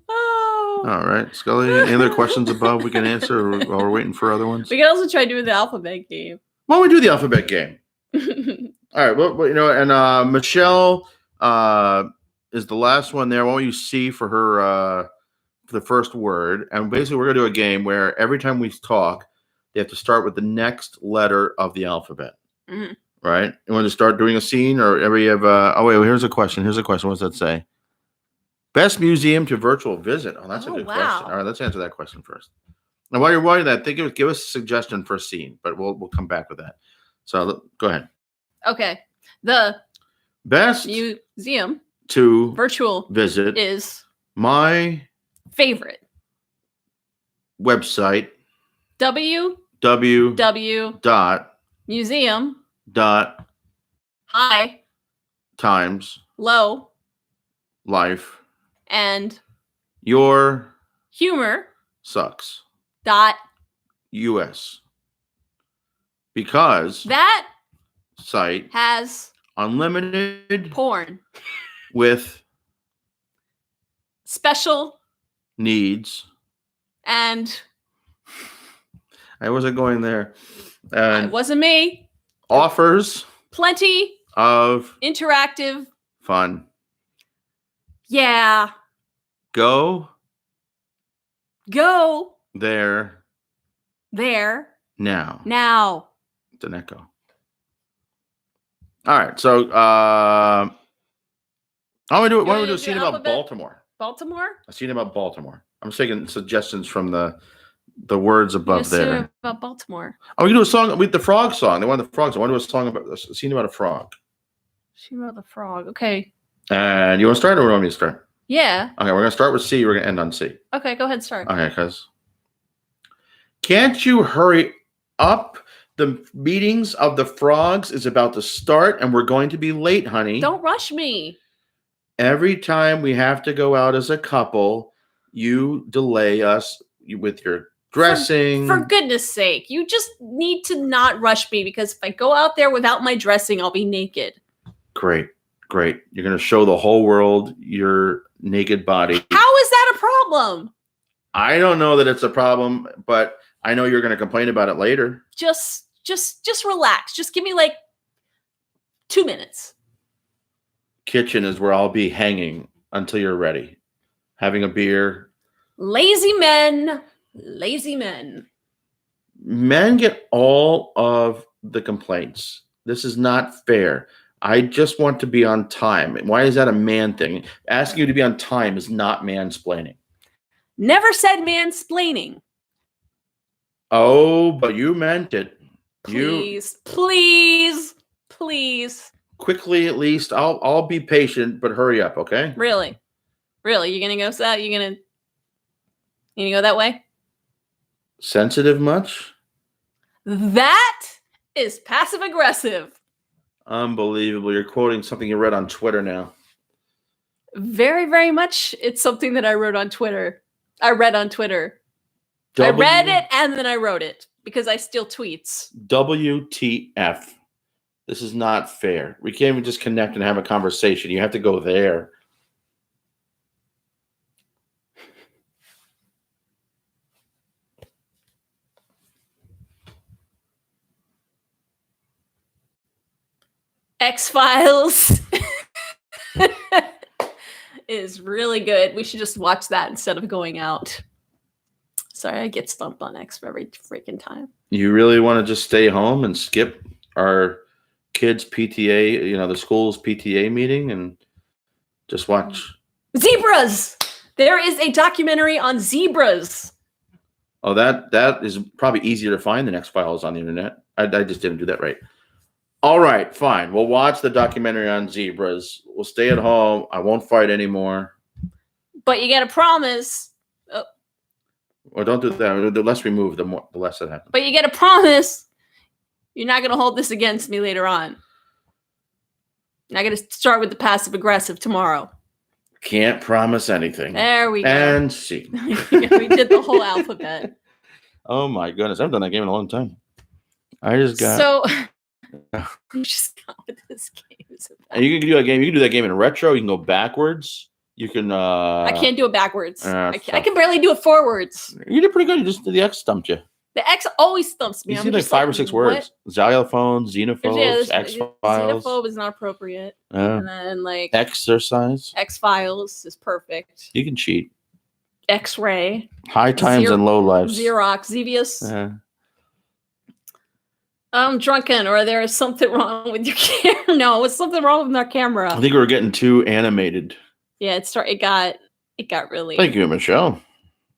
Oh. All right, Scully. Any other questions above we can answer while we're waiting for other ones? We can also try doing the alphabet game. Why don't we do the alphabet game? All right. Well, and Michelle is the last one there. Why don't you see for her for the first word? And basically, we're gonna do a game where every time we talk, they have to start with the next letter of the alphabet. Mm-hmm. Right? You want to start doing a scene, or every have? Here's a question. What does that say? Best museum to virtual visit. Oh, that's a good question. All right, let's answer that question first. Now, while you're writing that, give us a suggestion for a scene, but we'll come back with that. So go ahead. Okay. The best museum to virtual visit is my favorite website. www. museum. High. Times. Low. Life. And your humor sucks. .us. Because that site has unlimited porn with special needs. And I wasn't going there. And it wasn't me. Offers Plenty of interactive. fun. Yeah. Go there now. It's an echo. All right. So why don't we do a scene about Baltimore? Baltimore? A scene about Baltimore. I'm just taking suggestions from the words above there. About Baltimore. Oh, we can do a song with the frog song. They want the frogs. I want to do a song about a scene about a frog. Scene about the frog. Okay. And you want to start or do you want me to start? Yeah. Okay, we're gonna start with C. We're gonna end on C. Okay, go ahead, start. Okay, because can't you hurry up? The meetings of the frogs is about to start, and we're going to be late, honey. Don't rush me. Every time we have to go out as a couple, you delay us with your dressing. For goodness sake, you just need to not rush me because if I go out there without my dressing, I'll be naked. Great. You're going to show the whole world your naked body. How is that a problem? I don't know that it's a problem, but I know you're going to complain about it later. Just relax. Just give me like 2 minutes. Kitchen is where I'll be hanging until you're ready. Having a beer. Lazy men. Men get all of the complaints. This is not fair. I just want to be on time. Why is that a man thing? Asking you to be on time is not mansplaining. Never said mansplaining. Oh, but you meant it. Please. Quickly, at least. I'll be patient, but hurry up, okay? Really? You gonna go that? You gonna go that way? Sensitive much? That is passive aggressive. Unbelievable. You're quoting something you read on Twitter now. Very, very much. It's something that I wrote on Twitter. I read I read it and then I wrote it because I steal tweets. WTF. This is not fair. We can't even just connect and have a conversation. You have to go there. X-Files is really good. We should just watch that instead of going out. Sorry, I get stumped on X every freaking time. You really want to just stay home and skip our kids' PTA, the school's PTA meeting and just watch? Zebras! There is a documentary on zebras. Oh, that is probably easier to find than X-Files on the internet. I just didn't do that right. All right, fine. We'll watch the documentary on zebras. We'll stay at home. I won't fight anymore. But you got to promise. Oh. Or don't do that. The less we move, the less that happens. But you got to promise you're not going to hold this against me later on. You're not going to start with the passive aggressive tomorrow. Can't promise anything. There we go. And see. We did the whole alphabet. Oh my goodness. I haven't done that game in a long time. I just got... So... I'm just not what this game is about. And you can do that game. You can do that game in retro. You can go backwards. You can. I can't do it backwards. I can barely do it forwards. You did pretty good. You just the X stumped you. The X always stumps me. You see like 5 or 6 words. Xylophone, xenophobes, X-Files. Xenophobe is not appropriate. And then like exercise. X-Files is perfect. You can cheat. X-ray. High times and low lives. Xerox. Xevious. I'm drunken, or there is something wrong with your camera. No, it's something wrong with our camera. I think we were getting too animated. Yeah, it got really. Thank you, Michelle.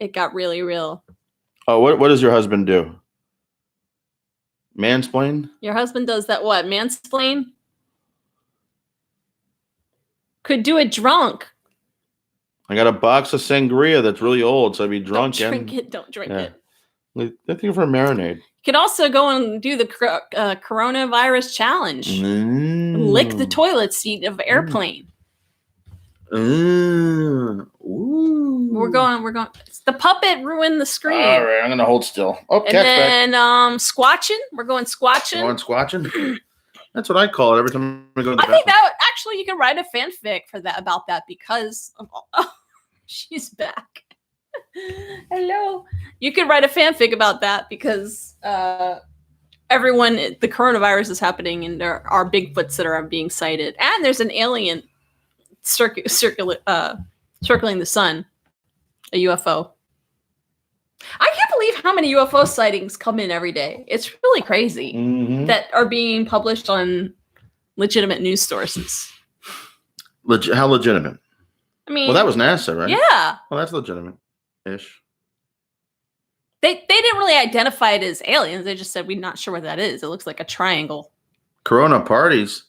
It got really real. Oh, what does your husband do? Mansplain? Your husband does that what? Mansplain? Could do it drunk. I got a box of sangria that's really old, so I'd be drunk. Don't drink it. I think for a marinade. You could also go and do the coronavirus challenge. Lick the toilet seat of airplane. Ooh. We're going. The puppet ruined the screen. All right, I'm gonna hold still. Oh, and then squatching. We're going squatching. Going squatching. That's what I call it every time I go to the bathroom. I think that actually you can write a fanfic about that because she's back. Hello. You could write a fanfic about that because I everyone, the coronavirus is happening, and there are Bigfoots that are being sighted, and there's an alien circling the sun, a UFO. I can't believe how many UFO sightings come in every day. It's really crazy that are being published on legitimate news sources. How legitimate? I mean, well, that was NASA, right? Yeah. Well, that's legitimate-ish. They didn't really identify it as aliens. They just said, we're not sure what that is. It looks like a triangle. Corona parties.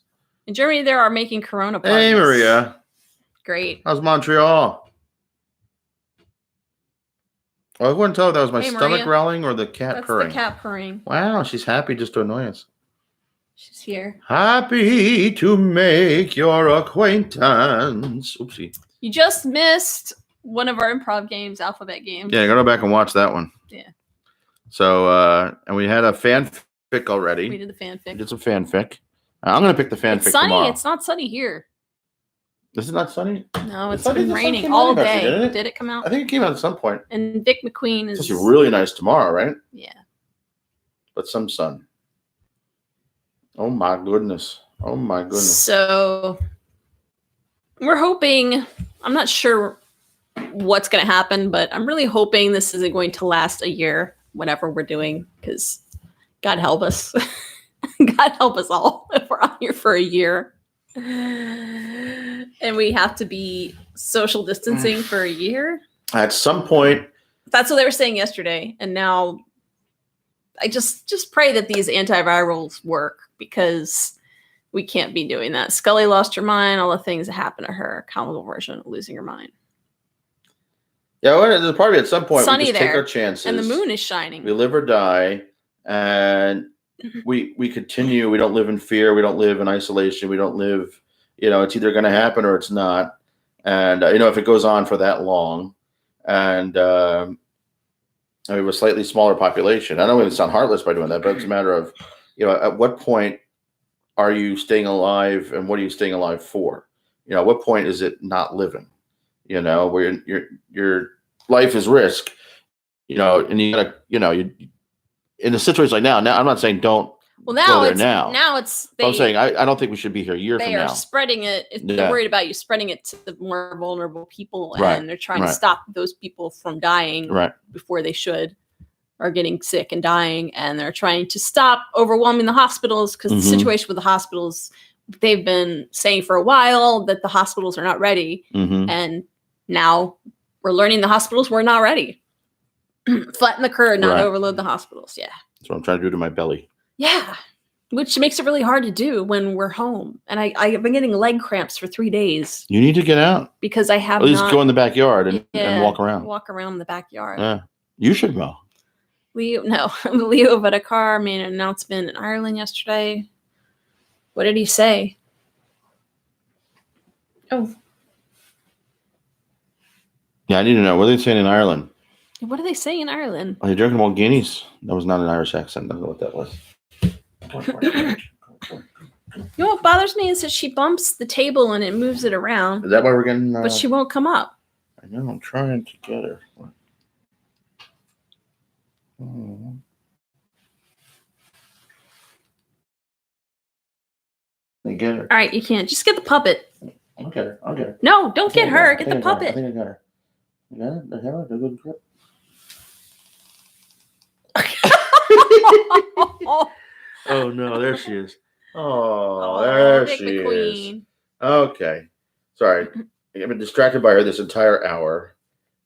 In Germany, they are making Corona parties. Hey, Maria. Great. How's Montreal? Well, I wouldn't tell if that was my stomach Maria. growling or the cat purring. That's the cat purring. Wow, she's happy just to annoy us. She's here. Happy to make your acquaintance. Oopsie. You just missed one of our improv games, alphabet games. Yeah, go back and watch that one. Yeah. So, and we had a fanfic already. We did the fanfic. We did some fanfic. I'm going to pick the fanfic It's sunny. tomorrow. It's not sunny here. This is not sunny? No, it's Sunny- been the sun raining came all out actually, day. didn't it? Did it come out? I think it came out at some point. And Vic McQueen is... It's supposed to be really nice tomorrow, right? Yeah. But some sun. Oh, my goodness. Oh, my goodness. So we're hoping, I'm not sure what's going to happen, but I'm really hoping this isn't going to last a year, whatever we're doing, because God help us. God help us all if we're on here for a year. And we have to be social distancing for a year. At some point. That's what they were saying yesterday. And now I just pray that these antivirals work, because we can't be doing that. Scully lost her mind, all the things that happened to her, comical version of losing her mind. Yeah, well, there's probably at some point Sunny we just there, take our chances. and the moon is shining. We live or die, and we continue. We don't live in fear. We don't live in isolation. We don't live, it's either going to happen or it's not. And, if it goes on for that long, and we have a slightly smaller population. I don't want to sound heartless by doing that, but it's a matter of, at what point are you staying alive, and what are you staying alive for? At what point is it not living? Where your life is risk, and you gotta, you in a situation like now, I'm not saying don't go there now. Now it's, I'm saying I don't think we should be here a year from now. They are spreading it. They're worried about you spreading it to the more vulnerable people, and they're trying to stop those people from dying before they should, or getting sick and dying, and they're trying to stop overwhelming the hospitals, because the situation with the hospitals, they've been saying for a while that the hospitals are not ready, and now we're learning the hospitals were not ready. Flatten the curve, not overload the hospitals. Yeah. That's what I'm trying to do to my belly. Yeah. Which makes it really hard to do when we're home. And I've been getting leg cramps for 3 days. You need to get out. Because I have at least go in the backyard and walk around. Walk around the backyard. Yeah. You should go. Leo Varadkar made an announcement in Ireland yesterday. What did he say? Oh. Yeah, I need to know. What are they saying in Ireland? What are they saying in Ireland? Are they drinking more Guineas? That was not an Irish accent. I don't know what that was. You know what bothers me is that she bumps the table and it moves it around. Is that why we're getting... but she won't come up. I know. I'm trying to get her. I get her. All right, you can't. Just get the puppet. I'll get her. I'll get her. No, don't get her. Get the puppet. I think I got her. You got it? I have her? Good grip. Oh no, there she is. Oh, there she is. Okay. Sorry. I've been distracted by her this entire hour.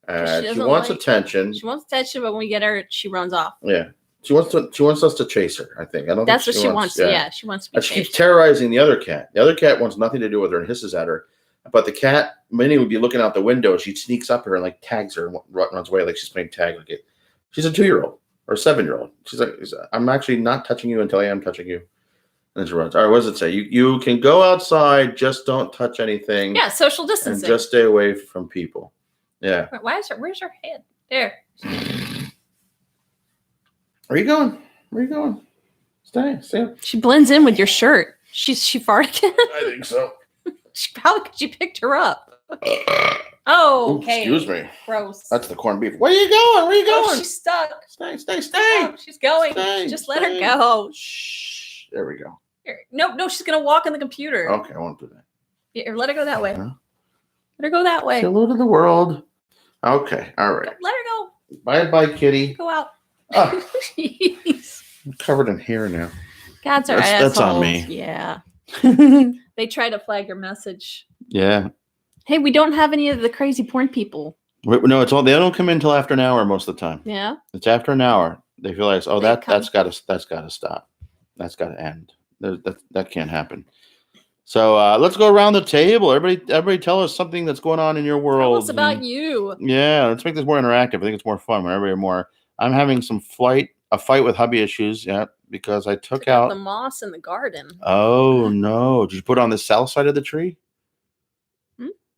She wants attention. She wants attention, but when we get her, she runs off. Yeah. She wants us to chase her, I think. That's what she wants. Yeah, she wants to be chased. She keeps terrorizing the other cat. The other cat wants nothing to do with her and hisses at her. But the cat, Minnie would be looking out the window. She sneaks up her and tags her and runs away like she's playing tag. She's a 2-year-old or a 7-year-old. She's like, I'm actually not touching you until I am touching you. And then she runs. All right, what does it say? You can go outside, just don't touch anything. Yeah, social distancing. And just stay away from people. Yeah. Where's her head? There. Where are you going? Where are you going? Stay. She blends in with your shirt. She farted again? I think so. How could you picked her up? Oh, Ooh, okay. excuse me. Gross. That's the corned beef. Where are you going? Where are you Oh, going? she's stuck. Stay. Oh, she's going. Stay, Just let her go. Shh. There we go. Here. No, she's gonna walk on the computer. Okay, I won't do that. Here, let her go that way. Huh? Let her go that way. Say hello to the world. Okay, all right. Let her go. Bye, kitty. Go out. Oh, Jeez. I'm covered in hair now. Cats are That's on assholes. me. Yeah. They try to flag your message. Yeah. Hey, we don't have any of the crazy porn people. No, it's all. They don't come in until after an hour most of the time. Yeah. It's after an hour. They realize, oh, They that's got to stop. That's got to end. That can't happen. So let's go around the table. Everybody, tell us something that's going on in your world. Tell us about you. Yeah, let's make this more interactive. I think it's more fun when everybody more. I'm having a fight with hubby issues. Yeah, because I took out the moss in the garden. Oh no! Did you put it on the south side of the tree?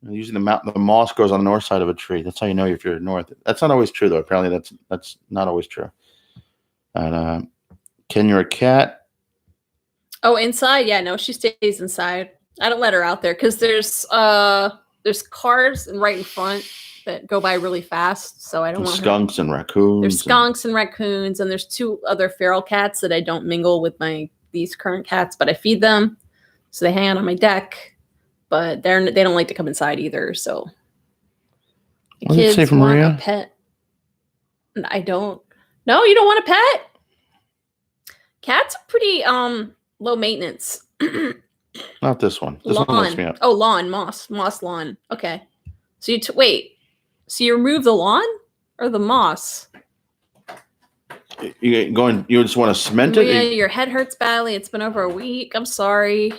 Usually the moss grows on the north side of a tree. That's how you know if you're north. That's not always true though. Apparently that's not always true. And Ken, you're a cat. Oh, inside? Yeah, no, she stays inside. I don't let her out there because there's cars right in front that go by really fast. So I don't want skunks and raccoons. There's skunks and raccoons, and there's 2 other feral cats that I don't mingle with these current cats, but I feed them, so they hang out on my deck. But they don't like to come inside either. So the what did it say from want Maria? a pet. I don't. No, you don't want a pet. Cats are pretty low maintenance. Not this one. This one wakes me up. Oh, lawn, moss lawn. Okay. So wait. So you remove the lawn or the moss? You just want to cement it? Yeah, your head hurts badly. It's been over a week. I'm sorry.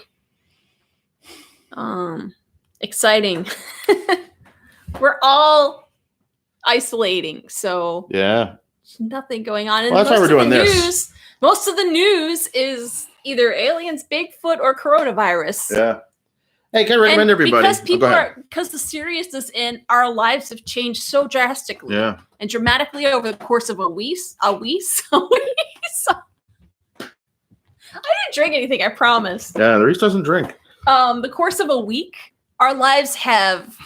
Exciting. We're all isolating, so yeah. Nothing going on. And Well, that's why we're doing this. Most of the news is either aliens, Bigfoot, or coronavirus. Yeah. Hey, can I recommend everybody? Because the seriousness in our lives have changed so drastically. Yeah. And dramatically over the course of a week. I didn't drink anything, I promise. Yeah, Laurice doesn't drink. The course of a week, our lives have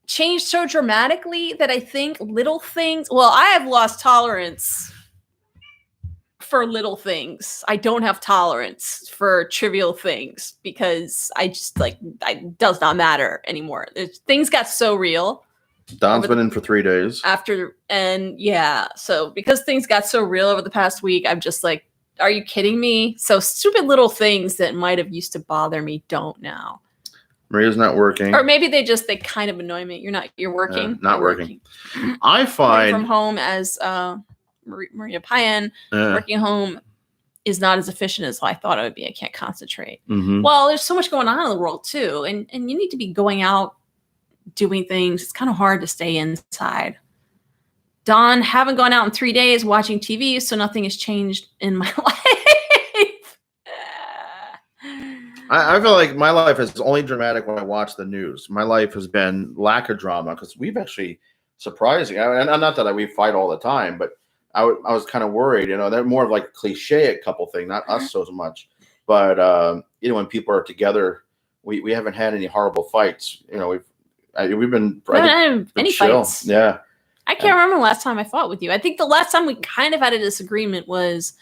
changed so dramatically that I think little things. Well, I have lost tolerance for little things. I don't have tolerance for trivial things because I just it does not matter anymore. Things got so real. Don's been in for 3 days. So because things got so real over the past week, I'm just like, are you kidding me? So stupid little things that might have used to bother me don't now. Maria's not working. Or maybe they kind of annoy me. You're working. Not working. I find from home as Maria Payan, working home is not as efficient as I thought it would be. I can't concentrate. Mm-hmm. Well, there's so much going on in the world too. And you need to be going out, doing things. It's kind of hard to stay inside. Don, haven't gone out in 3 days watching TV, so nothing has changed in my life. I feel like my life is only dramatic when I watch the news. My life has been lack of drama because we've actually surprising. And not that we fight all the time, but I was kind of worried. They're more of like a cliche couple thing, not us so much. But when people are together, we haven't had any horrible fights. We've been any chill. fights. Yeah. I can't remember the last time I fought with you. I think the last time we kind of had a disagreement was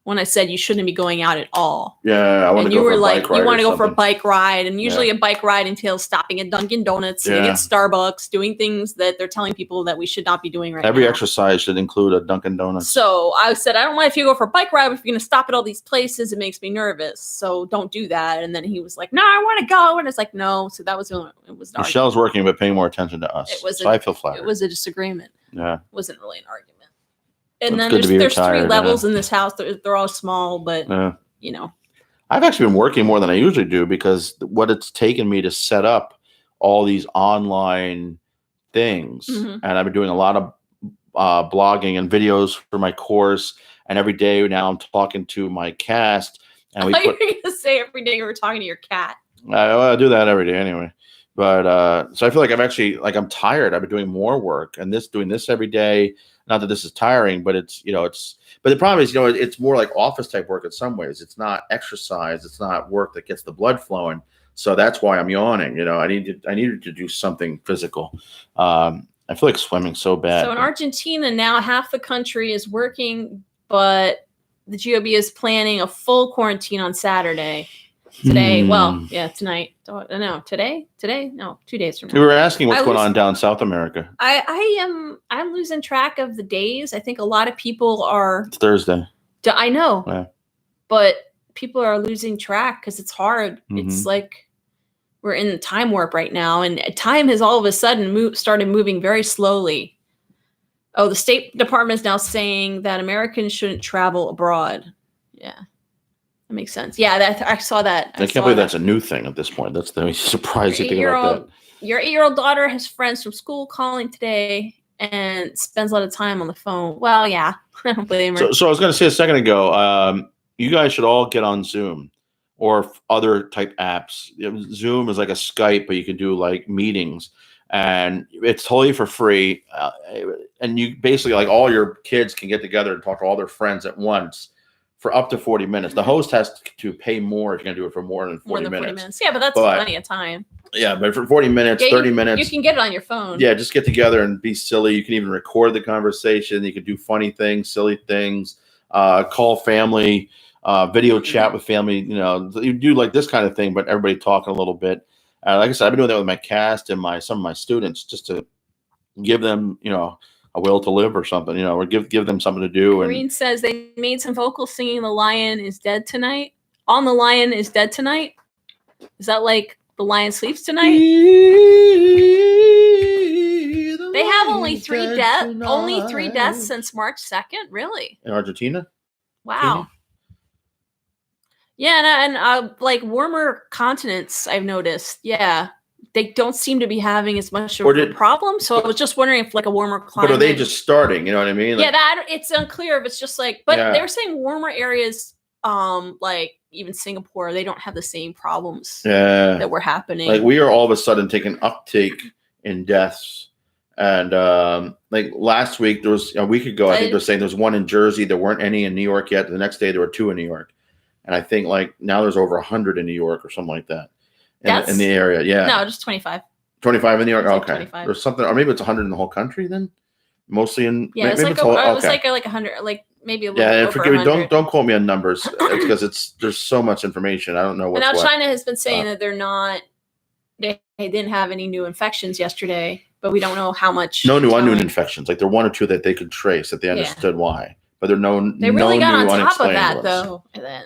when I said you shouldn't be going out at all. Yeah, I want to go for a bike ride. You want to go for a bike ride, and usually a bike ride entails stopping at Dunkin' Donuts, sitting at Starbucks, doing things that they're telling people that we should not be doing right now. Every exercise should include a Dunkin' Donuts. So I said, I don't mind if you go for a bike ride, but if you're going to stop at all these places, it makes me nervous. So don't do that. And then he was like, no, I want to go. And it's like, no. So that was Michelle's working, but paying more attention to us. I feel flattered. It was a disagreement. Yeah. It wasn't really an argument. And then there's 3 levels in this house. They're all small, but I've actually been working more than I usually do because what it's taken me to set up all these online things, and I've been doing a lot of blogging and videos for my course. And every day now I'm talking to my cast. And I thought you were going to say every day you were talking to your cat. I do that every day anyway. But so I feel like I'm tired. I've been doing more work and doing this every day. Not that this is tiring, but but the problem is, it's more like office type work in some ways. It's not exercise. It's not work that gets the blood flowing. So that's why I'm yawning. I needed to do something physical. I feel like swimming so bad. So in Argentina now, half the country is working, but the GOP is planning a full quarantine on Saturday. Today, well, yeah, tonight. No, today? No, 2 days from now. We were asking what's going on down South America. I'm losing track of the days. I think a lot of people are. It's Thursday. I know, yeah. But people are losing track because it's hard. It's like we're in the time warp right now, and time has all of a sudden started moving very slowly. Oh, the State Department is now saying that Americans shouldn't travel abroad. Yeah. That makes sense. Yeah, I saw that. I can't believe that's a new thing at this point. That's the surprising thing about that. Your 8-year-old daughter has friends from school calling today and spends a lot of time on the phone. Well, yeah, I don't blame her. So I was going to say a second ago, you guys should all get on Zoom or other type apps. Zoom is like a Skype, but you can do like meetings, and it's totally for free. And you basically like all your kids can get together and talk to all their friends at once. For up to 40 minutes. The host has to pay more if you're going to do it for more than 40 minutes. Yeah, but that's plenty of time. Yeah, but for 40 minutes, 30 minutes. You can get it on your phone. Yeah, just get together and be silly. You can even record the conversation. You can do funny things, silly things, call family, video chat with family. You do like this kind of thing, but everybody talking a little bit. Like I said, I've been doing that with my cast and some of my students just to give them, a will to live or something, or give them something to do. Green says they made some vocals singing "The Lion is Dead Tonight." On the Lion is Dead tonight. Is that like the lion sleeps tonight? They have only 3 deaths. Only 3 deaths since March 2nd. Really? In Argentina? Wow. Yeah, and like warmer continents, I've noticed. Yeah. They don't seem to be having as much of a problem. So I was just wondering if like a warmer climate. But are they just starting? You know what I mean? Like, yeah, it's unclear if it's just like, but they're saying warmer areas, like even Singapore, they don't have the same problems that were happening. Like we are all of a sudden taking uptake in deaths. And like last week, there was a week ago, I think they're saying there's 1 in Jersey. There weren't any in New York yet. The next day there were 2 in New York. And I think like now there's over 100 in New York or something like that. In the area, yeah. No, just 25. 25 in New York? Like okay. 25. There's something, or maybe it's 100 in the whole country then? Mostly in... Yeah, maybe it was like 100, like maybe a little and over forgive 100. me, don't quote me on numbers. It's because there's so much information. I don't know what's what. Now China has been saying that they didn't have any new infections yesterday, but we don't know how much. No new unknown infections. Like there are 1 or 2 that they could trace that they understood why. But there are they really got on top of that, ones. though. And then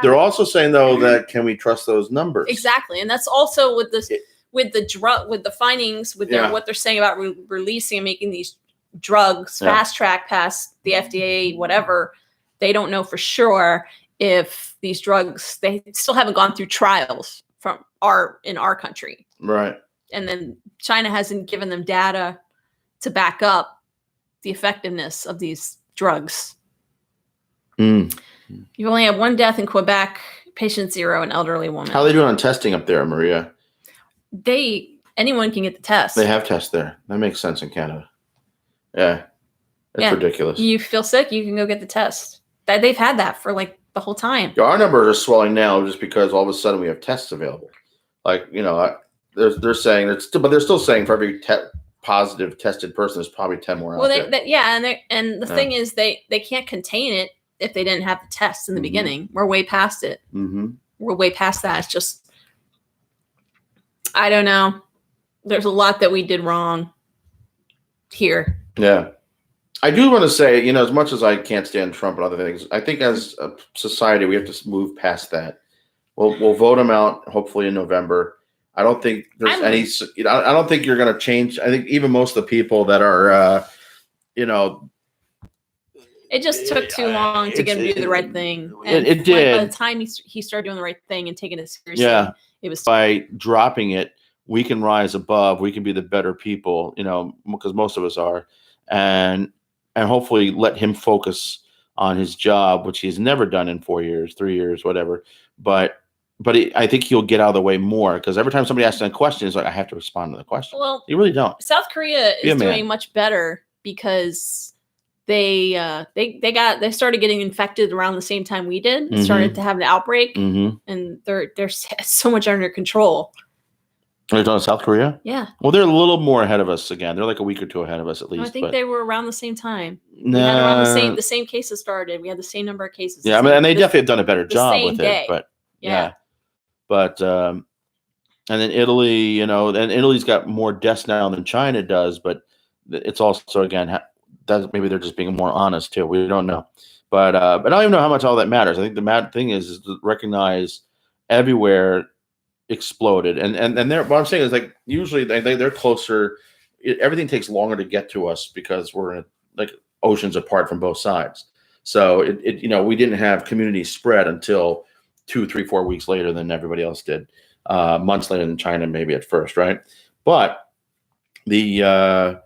they're also saying, though, that can we trust those numbers? Exactly. And that's also with this, with the findings, with what they're saying about releasing and making these drugs fast track past the FDA, whatever. They don't know for sure if these drugs, they still haven't gone through trials in our country. Right. And then China hasn't given them data to back up the effectiveness of these drugs. You only have 1 death in Quebec, patient 0, an elderly woman. How are they doing on testing up there, Maria? Anyone can get the test. They have tests there. That makes sense in Canada. Yeah. It's ridiculous. You feel sick, you can go get the test. They've had that for like the whole time. Our numbers are swelling now just because all of a sudden we have tests available. Like, they're saying but they're still saying for every positive tested person, there's probably 10 more out there. And the thing is, they can't contain it if they didn't have the test in the beginning. We're way past it. We're way past that. It's just, I don't know. There's a lot that we did wrong here. Yeah. I do want to say, as much as I can't stand Trump and other things, I think as a society, we have to move past that. We'll vote him out, hopefully in November. I don't think there's I don't think you're going to change. I think even most of the people that are, it just took too long to get him to do the right thing. And it did. By the time he started doing the right thing and taking it seriously, it was by dropping it, we can rise above. We can be the better people, because most of us are, and hopefully let him focus on his job, which he's never done in 4 years, 3 years, whatever. But I think he'll get out of the way more because every time somebody asks him a question, it's like, I have to respond to the question. Well, you really don't. South Korea is doing much better because they started getting infected around the same time we did. Mhm. Started to have the outbreak, Mhm. and they're so much under control. Are you talking South Korea? Yeah. Well, they're a little more ahead of us again. They're like a week or two ahead of us at least. I think they were around the same time. We Nah, had around the same cases started. We had the same number of cases. Yeah, I mean, and they definitely have done a better job with day. it. But Yeah. But and then Italy, you know, and Italy's got more deaths now than China does. But it's also again that maybe they're just being more honest too. We don't know. But I don't even know how much all that matters. I think the mad thing is to recognize everywhere exploded, and they're what I'm saying is like usually they're closer. Everything takes longer to get to us because we're in like oceans apart from both sides. So it you know, we didn't have community spread until 2, 3, 4 weeks later than everybody else did. Months later than China maybe at first, right? But the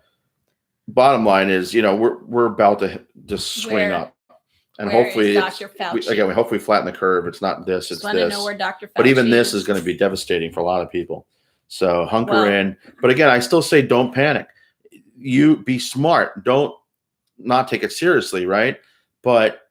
bottom line is, you know, we're about to just swing up. And hopefully, we hopefully flatten the curve. It's not this, it's this. Know where Dr. Fauci but even this is going to be devastating for a lot of people. So hunker in. But again, I still say don't panic. You be smart. Don't not take it seriously, right? But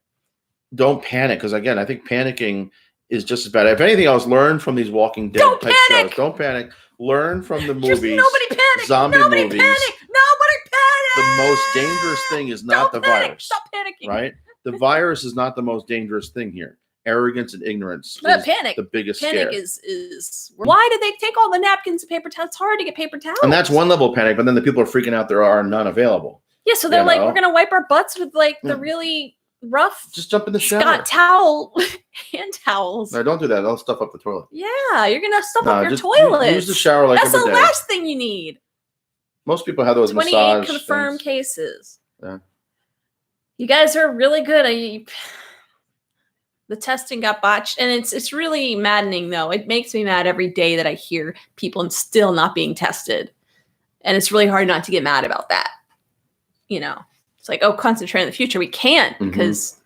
don't panic because again, I think panicking is just as bad. If anything else, learn from these Walking Dead type shows. Don't panic. Learn from the movies. Nobody panic. Zombie nobody movies. Panic. Nobody panic. The most dangerous thing is not the virus. Stop panicking. Right? The virus is not the most dangerous thing here. Arrogance and ignorance but is panic. The biggest panic scare. Is why did they take all the napkins and paper towels? It's hard to get paper towels. And that's one level of panic, but then the people are freaking out there are none available. Yeah, so they're like, we're going to wipe our butts with like the really rough just jump in the shower. Scott towel hand towels. No, don't do that. Don't stuff up the toilet. Yeah, you're going to stuff up your toilet. Use the shower like that's the last thing you need. Most people have those 28 massage confirmed things. Cases. Yeah. You guys are really good. The testing got botched, and it's really maddening, though. It makes me mad every day that I hear people still not being tested, and it's really hard not to get mad about that. You know, it's like, oh, concentrate on the future. We can't because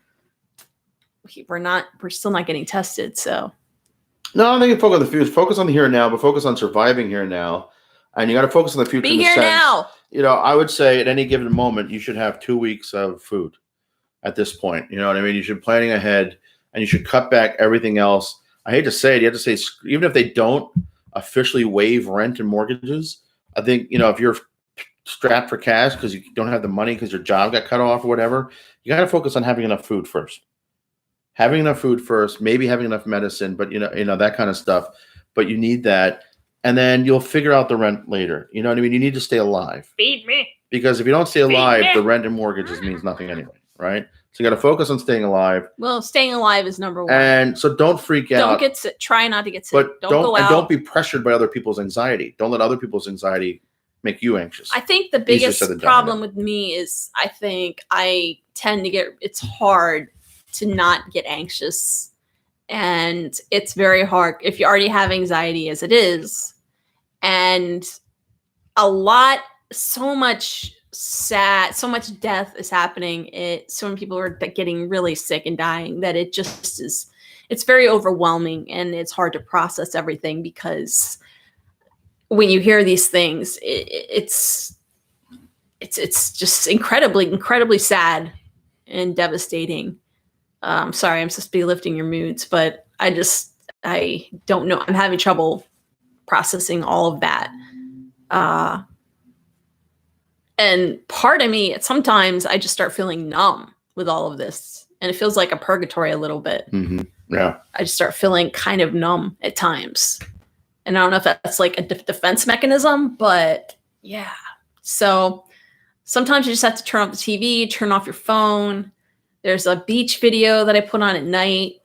we're still not getting tested. So, no, I think you focus on the future. Focus on the here and now, but focus on surviving here and now, and you got to focus on the future. Be here now. You know, I would say at any given moment you should have 2 weeks of food. At this point, you know what I mean? You should be planning ahead. And you should cut back everything else. I hate to say it. You have to say, even if they don't officially waive rent and mortgages, I think, you know, if you're strapped for cash because you don't have the money because your job got cut off or whatever, you got to focus on having enough food first. Having enough food first, maybe having enough medicine, but you know that kind of stuff. But you need that, and then you'll figure out the rent later. You know what I mean? You need to stay alive. Feed me. Because if you don't stay alive, the rent and mortgages means nothing anyway, right? So you got to focus on staying alive. Well, staying alive is number one. And so don't freak out. Don't get sick. Try not to get sick. But don't go out. And don't be pressured by other people's anxiety. Don't let other people's anxiety make you anxious. I think the biggest problem with me is I think I tend to it's hard to not get anxious. And it's very hard if you already have anxiety as it is. And so much death is happening. So many people are getting really sick and dying that it just is, it's very overwhelming and it's hard to process everything because when you hear these things, it's just incredibly sad and devastating. Sorry, I'm supposed to be lifting your moods, but I don't know. I'm having trouble processing all of that. And part of me, sometimes I just start feeling numb with all of this. And it feels like a purgatory a little bit. Mm-hmm. Yeah. I just start feeling kind of numb at times. And I don't know if that's like a defense mechanism, but yeah. So sometimes you just have to turn off the TV, turn off your phone. There's a beach video that I put on at night.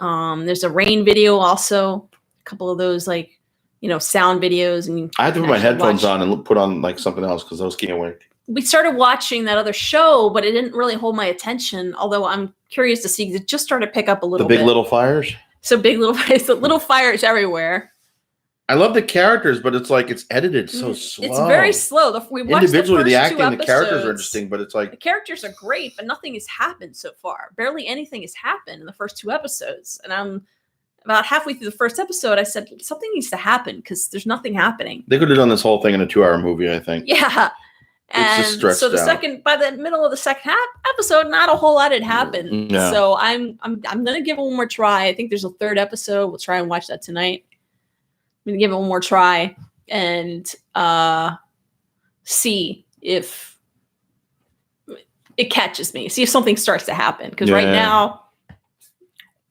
There's a rain video also. A couple of those sound videos. And I had to put my headphones on and put on like something else because those can't work. We started watching that other show, but it didn't really hold my attention. Although I'm curious to see because it just started to pick up a little bit. The Big Little Fires? So Big Little Fires, the little fires everywhere. I love the characters, but it's like it's edited so slow. It's very slow. We watched individually, the acting, the characters are interesting, but it's like the characters are great, but nothing has happened so far. Barely anything has happened in the first 2 episodes, and I'm about halfway through the first episode. I said something needs to happen because there's nothing happening. They could have done this whole thing in a 2-hour movie, I think. Yeah, just stretched so out. by the middle of the second episode, not a whole lot had happened. Yeah. So I'm gonna give it one more try. I think there's a third episode. We'll try and watch that tonight. I'm gonna give it one more try and see if it catches me. See if something starts to happen. Because right now,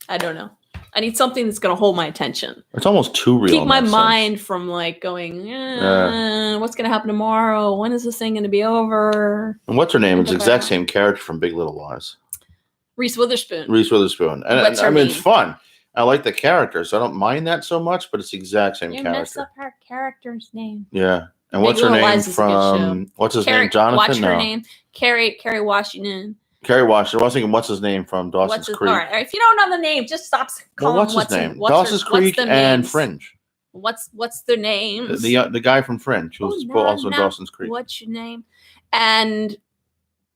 I don't know. I need something that's going to hold my attention. It's almost too real. Keep my mind from like going, what's going to happen tomorrow? When is this thing going to be over? And what's her name? It's the exact same character from Big Little Lies. Reese Witherspoon. And What's her I mean, name? it's fun. I like the character, so I don't mind that so much, but it's the exact same character. You messed up her character's name. Yeah. And what's her name from, what's his name? Jonathan? Watch her name. Kerry Washington. Kerry Washington. I was thinking, what's his name from Dawson's Creek? All right. If you don't know the name, just stop calling what's his name? Dawson's Creek and Fringe. What's their names? The guy from Fringe, who's also in Dawson's Creek. What's your name? And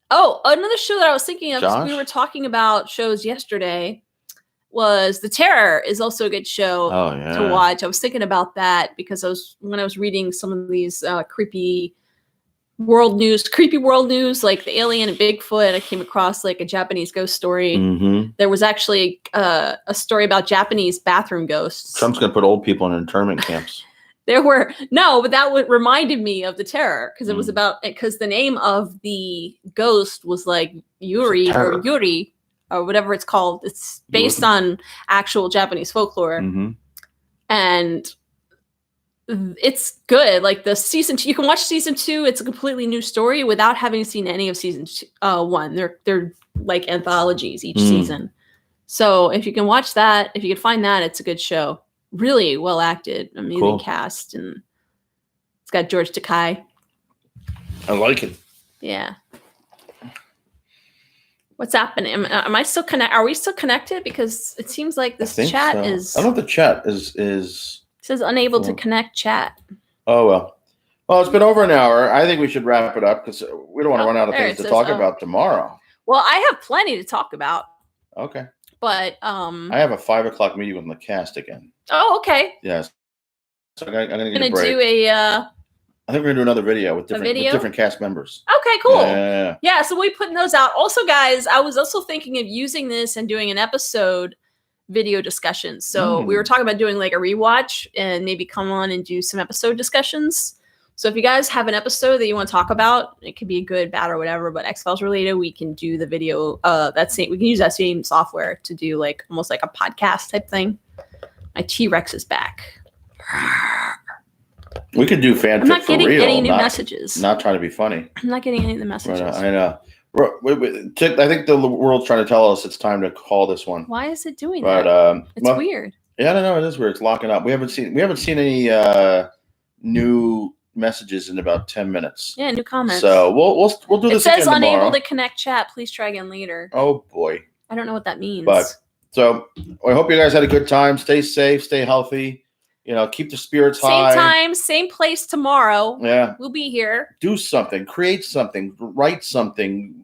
another show that I was thinking of, we were talking about shows yesterday, was The Terror is also a good show to watch. I was thinking about that because when I was reading some of these creepy world news, like the alien and Bigfoot, I came across like a Japanese ghost story. Mm-hmm. There was actually a story about Japanese bathroom ghosts. Trump's going to put old people in internment camps. But that reminded me of The Terror because it was because the name of the ghost was like Yuri or whatever it's called. It's based on actual Japanese folklore. Mm-hmm. And it's good. Like the season 2, you can watch season 2. It's a completely new story without having seen any of season 1. They're like anthologies each season. So if you can watch that, if you can find that, it's a good show. Really well acted, amazing cast, and it's got George Takei. I like it. Yeah. What's happening? Am I still connected? Are we still connected? Because it seems like this chat is. I don't know if the chat is. It says unable to connect chat. Oh well. Well, it's been over an hour. I think we should wrap it up because we don't want to run out of things to talk about tomorrow. Well, I have plenty to talk about. Okay. But I have a 5:00 meeting with the cast again. Oh, okay. Yes. So I'm gonna get a break. Do a. I think we're gonna do another video with different cast members. Okay, cool. Yeah. So we're putting those out. Also, guys, I was also thinking of using this and doing an episode video discussion. So we were talking about doing like a rewatch and maybe come on and do some episode discussions. So if you guys have an episode that you want to talk about, it could be good, bad, or whatever, but X-Files related, we can do the video. We can use that same software to do like almost like a podcast type thing. My T-Rex is back. We could do fanfic. I'm not for getting real, any new messages. Not trying to be funny. I'm not getting any of the messages. Right, I know. I think the world's trying to tell us it's time to call this one. Why is it doing that? It's weird. Yeah, I don't know. It is weird. It's locking up. We haven't seen any new messages in about 10 minutes. Yeah, new comments. So we'll do this again tomorrow. It says unable to connect chat. Please try again later. Oh boy. I don't know what that means. But so I hope you guys had a good time. Stay safe. Stay healthy. Keep the spirits high. Same time, same place tomorrow. Yeah. We'll be here. Do something. Create something. Write something.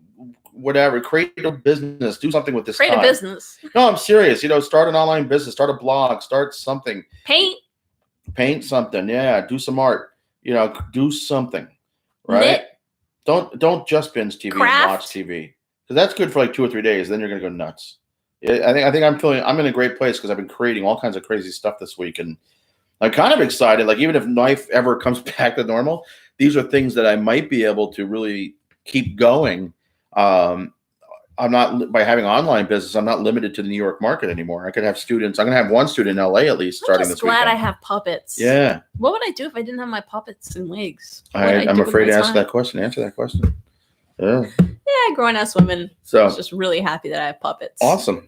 Whatever. Create a business. Do something with this time. Create a business. No, I'm serious. Start an online business. Start a blog. Start something. Paint something. Yeah. Do some art. Do something. Right? Knit. Don't just binge TV and watch TV. Because that's good for like 2 or 3 days. Then you're going to go nuts. I think I'm in a great place because I've been creating all kinds of crazy stuff this week. And I'm kind of excited. Like, even if life ever comes back to normal, these are things that I might be able to really keep going. I'm not, by having online business, I'm not limited to the New York market anymore. I could have students. I'm going to have one student in LA at least starting this weekend. I'm glad I have puppets. Yeah. What would I do if I didn't have my puppets and wigs? I'm afraid to answer that question. Yeah. Yeah, grown-ass women. So I was just really happy that I have puppets. Awesome.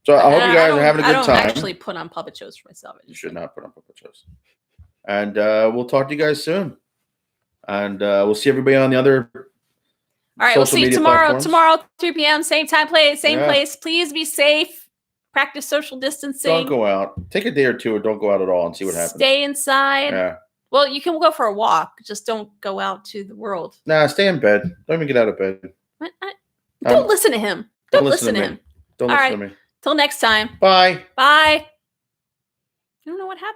So I hope you guys are having a good time. I don't actually put on puppet shows for myself. You should not put on puppet shows. And we'll talk to you guys soon. And we'll see everybody on the other. All right, we'll see you tomorrow. Platforms. Tomorrow, 3 p.m., same time, same place. Please be safe. Practice social distancing. Don't go out. Take a day or two, or don't go out at all, and see what happens. Stay inside. Yeah. Well, you can go for a walk. Just don't go out to the world. Nah, stay in bed. Don't even get out of bed. Don't listen to him. Don't listen to him. Don't listen to me. Till next time. Bye. Bye. I don't know what happened.